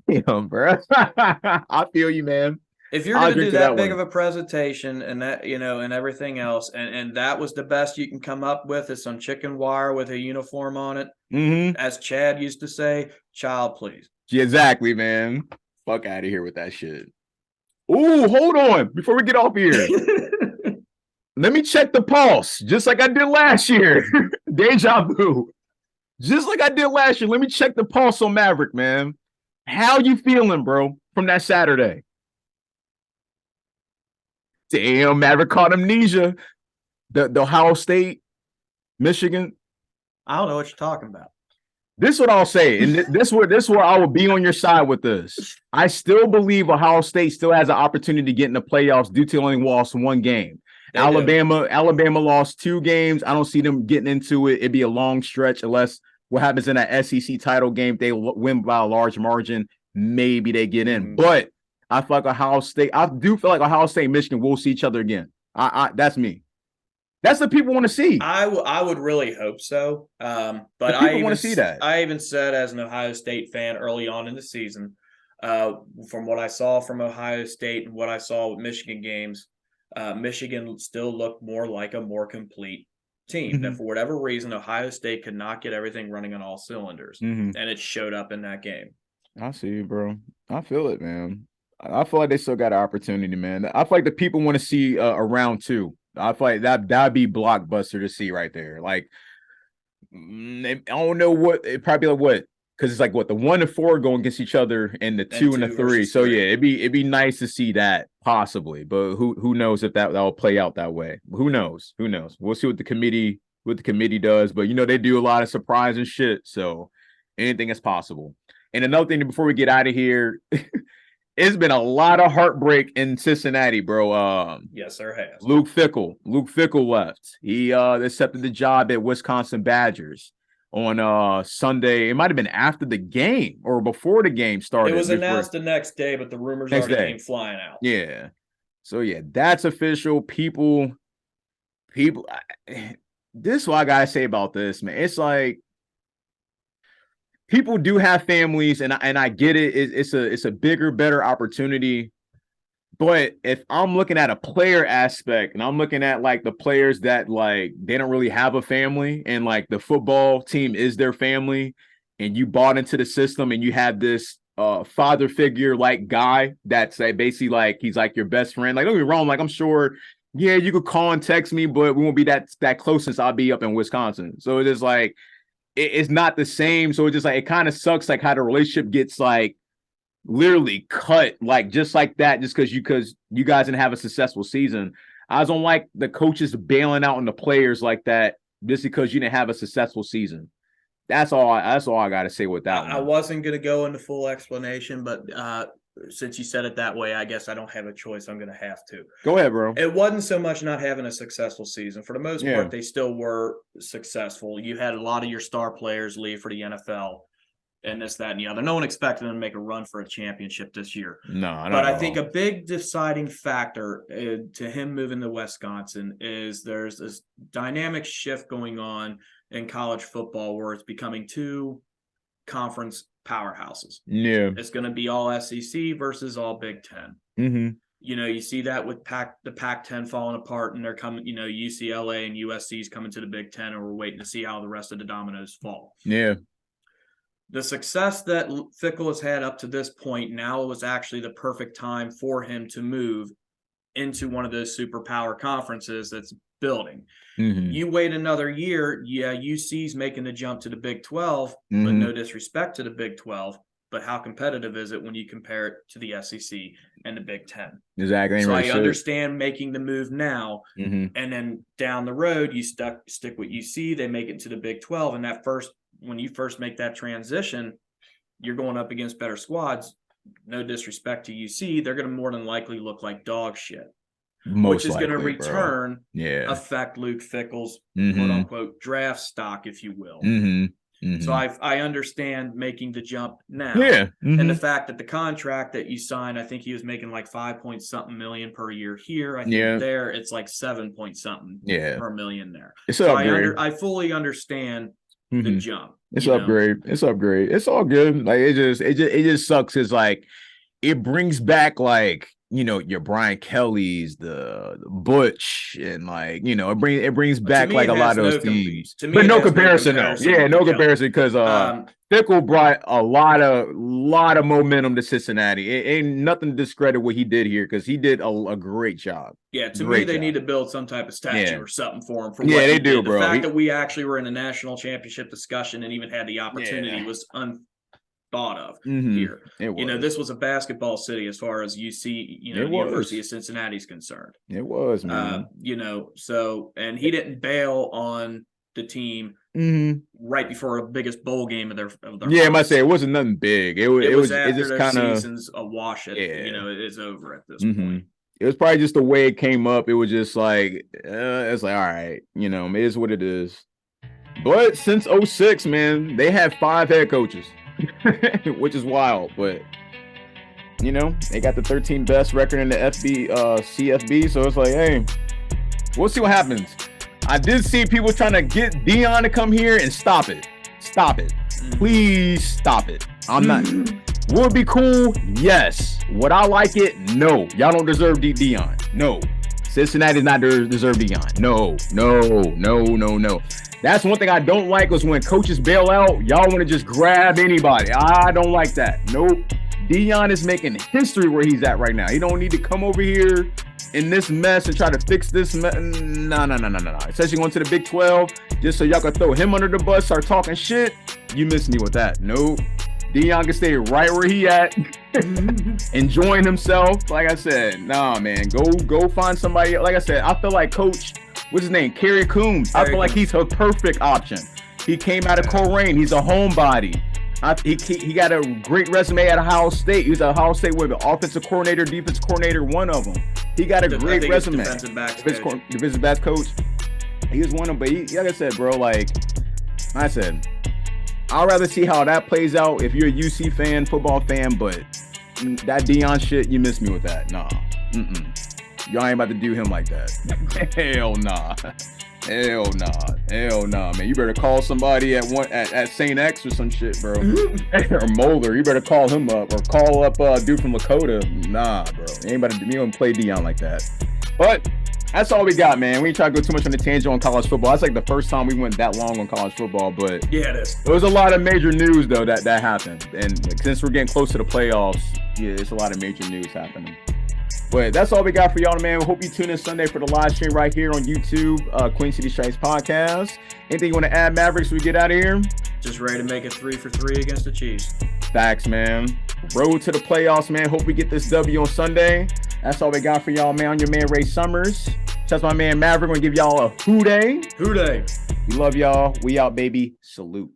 Damn, bro. I feel you, man. If you're going to do that big of a presentation and that, and everything else, and that was the best you can come up with is some chicken wire with a uniform on it, as Chad used to say, child, please. Yeah, exactly, man. Fuck out of here with that shit. Ooh, hold on. Before we get off here, let me check the pulse, just like I did last year. Deja vu. Just like I did last year. Let me check the pulse on Maverick, man. How you feeling, bro, from that Saturday? Damn, Maverick caught amnesia. The Ohio State, Michigan. I don't know what you're talking about. This is what I'll say, and this where I will be on your side with this. I still believe Ohio State still has an opportunity to get in the playoffs due to only lost one game. Alabama lost 2 games. I don't see them getting into it. It'd be a long stretch unless what happens in that SEC title game, they win by a large margin. Maybe they get in, but I feel like Ohio State. I do feel like Ohio State and Michigan will see each other again. That's me. That's what people want to see. I would really hope so. But people want to see that. I even said as an Ohio State fan early on in the season, from what I saw from Ohio State and what I saw with Michigan games, Michigan still looked more like a more complete team. That for whatever reason, Ohio State could not get everything running on all cylinders, and it showed up in that game. I see you, bro. I feel it, man. I feel like they still got an opportunity, man. I feel like the people want to see a round 2. I feel like that'd be blockbuster to see right there. Like, I don't know what it probably like what because it's like what the 1 and 4 going against each other and the 2 and the 3. So yeah, it'd be nice to see that possibly, but who knows if that will play out that way? Who knows? We'll see what the committee does, but they do a lot of surprising shit. So anything is possible. And another thing before we get out of here. It's been a lot of heartbreak in Cincinnati, bro. Yes, there has. Luke Fickell left. He accepted the job at Wisconsin Badgers on Sunday. It might have been after the game or before the game started. It was announced the next day, but the rumors already came flying out. Yeah. So yeah, that's official. People. This is what I gotta say about this, man. It's like. People do have families, and I get it. It's a bigger, better opportunity. But if I'm looking at a player aspect, and I'm looking at like the players that like they don't really have a family, and like the football team is their family, and you bought into the system, and you have this father figure like guy that's basically like he's like your best friend. Like don't get me wrong, like I'm sure, yeah, you could call and text me, but we won't be that close since I'll be up in Wisconsin. So it is like. It's not the same. So it's just like it kind of sucks like how the relationship gets like literally cut like just like that just because you guys didn't have a successful season. I don't like the coaches bailing out on the players like that just because you didn't have a successful season. That's all I got to say with that one. I wasn't going to go into full explanation, but since you said it that way, I guess I don't have a choice. I'm going to have to. Go ahead, bro. It wasn't so much not having a successful season. For the most part, they still were successful. You had a lot of your star players leave for the NFL and this, that, and the other. No one expected them to make a run for a championship this year. No, but I think a big deciding factor to him moving to Wisconsin is there's this dynamic shift going on in college football where it's becoming 2 conference powerhouses. Yeah, it's going to be all SEC versus all Big Ten. You see that with the Pac-10 falling apart, and they're coming. UCLA and USC is coming to the Big Ten, and we're waiting to see how the rest of the dominoes fall. Yeah, the success that Fickell has had up to this point, now was actually the perfect time for him to move into one of those superpower conferences that's building. You wait another year, UC's making the jump to the Big 12, but no disrespect to the Big 12, but how competitive is it when you compare it to the SEC and the Big 10? Exactly. So I understand making the move now, and then down the road you stick with UC, they make it to the Big 12, and when you first make that transition, you're going up against better squads. No disrespect to UC, they're going to more than likely look like dog shit. Which is going to return, affect Luke Fickell's quote unquote draft stock, if you will. So I understand making the jump now. And the fact that the contract that you signed, I think he was making like 5-point-something million per year here. I think there it's like 7-point-something per million there. So I fully understand the jump. It's upgrade. It's upgrade. It's all good. Like it just sucks. It's like it brings back like your Brian Kelly's, the Butch, and like it brings back like a lot of those teams. But no comparison, though. Yeah, no comparison because Fickell brought a lot of momentum to Cincinnati. It ain't nothing to discredit what he did here because he did a great job. Yeah, to me, they need to build some type of statue or something for him. Yeah, they do, bro. The fact that we actually were in a national championship discussion and even had the opportunity was unthought of here. This was a basketball city as far as UC, University of Cincinnati is concerned. It was, man. And he didn't bail on the team right before the biggest bowl game of their yeah, I might say it wasn't nothing big. It was after just their kind of season's a wash. It is over at this point. It was probably just the way it came up. It was just like it's like, all right, it is what it is. But since 2006, man, they had 5 head coaches, which is wild. But they got the 13th best record in the CFB. So it's like, hey, we'll see what happens. I did see people trying to get Deion to come here and stop it. Stop it. Please stop it. I'm not. Would it be cool? Yes. Would I like it? No. Y'all don't deserve Deion. No. Cincinnati does not deserve Deion. No. That's one thing I don't like was when coaches bail out, y'all want to just grab anybody. I don't like that. Nope. Deion is making history where he's at right now. He don't need to come over here in this mess and try to fix this mess. No. Especially going to the Big 12, just so y'all can throw him under the bus, start talking shit. You miss me with that. Nope. Deion can stay right where he at, enjoying himself. Like I said, nah, man, go find somebody. Like I said, I feel like Coach, what's his name, Kerry Coombs. I feel like he's a perfect option. He came out of Coleraine. He's a homebody. He got a great resume at Ohio State. He was at Ohio State with an offensive coordinator, defensive coordinator, one of them. He got a great resume. Defensive backs coach. He was one of them. But like I said, bro, like I said, I'd rather see how that plays out if you're a UC fan, football fan. But that Deion shit, you miss me with that. Nah. Y'all ain't about to do him like that. Hell nah. Hell nah, man. You better call somebody at St. X or some shit, bro. Or Moeller. You better call him up or call up dude from Lakota. Nah, bro. Ain't about to play Deion like that. But that's all we got, man. We ain't trying to go too much on the tangent on college football. That's like the first time we went that long on college football, but yeah, it is. There was a lot of major news though that happened, and since we're getting close to the playoffs, yeah, it's a lot of major news happening. But that's all we got for y'all, man. We hope you tune in Sunday for the live stream right here on YouTube, Queen City Stripes Podcast. Anything you want to add, Maverick, so we get out of here? Just ready to make it 3 for 3 against the Chiefs. Facts, man. Road to the playoffs, man. Hope we get this W on Sunday. That's all we got for y'all, man. I'm your man, Ray Summers. That's my man, Maverick. We're going to give y'all a hoo-day. Hoo-day. We love y'all. We out, baby. Salute.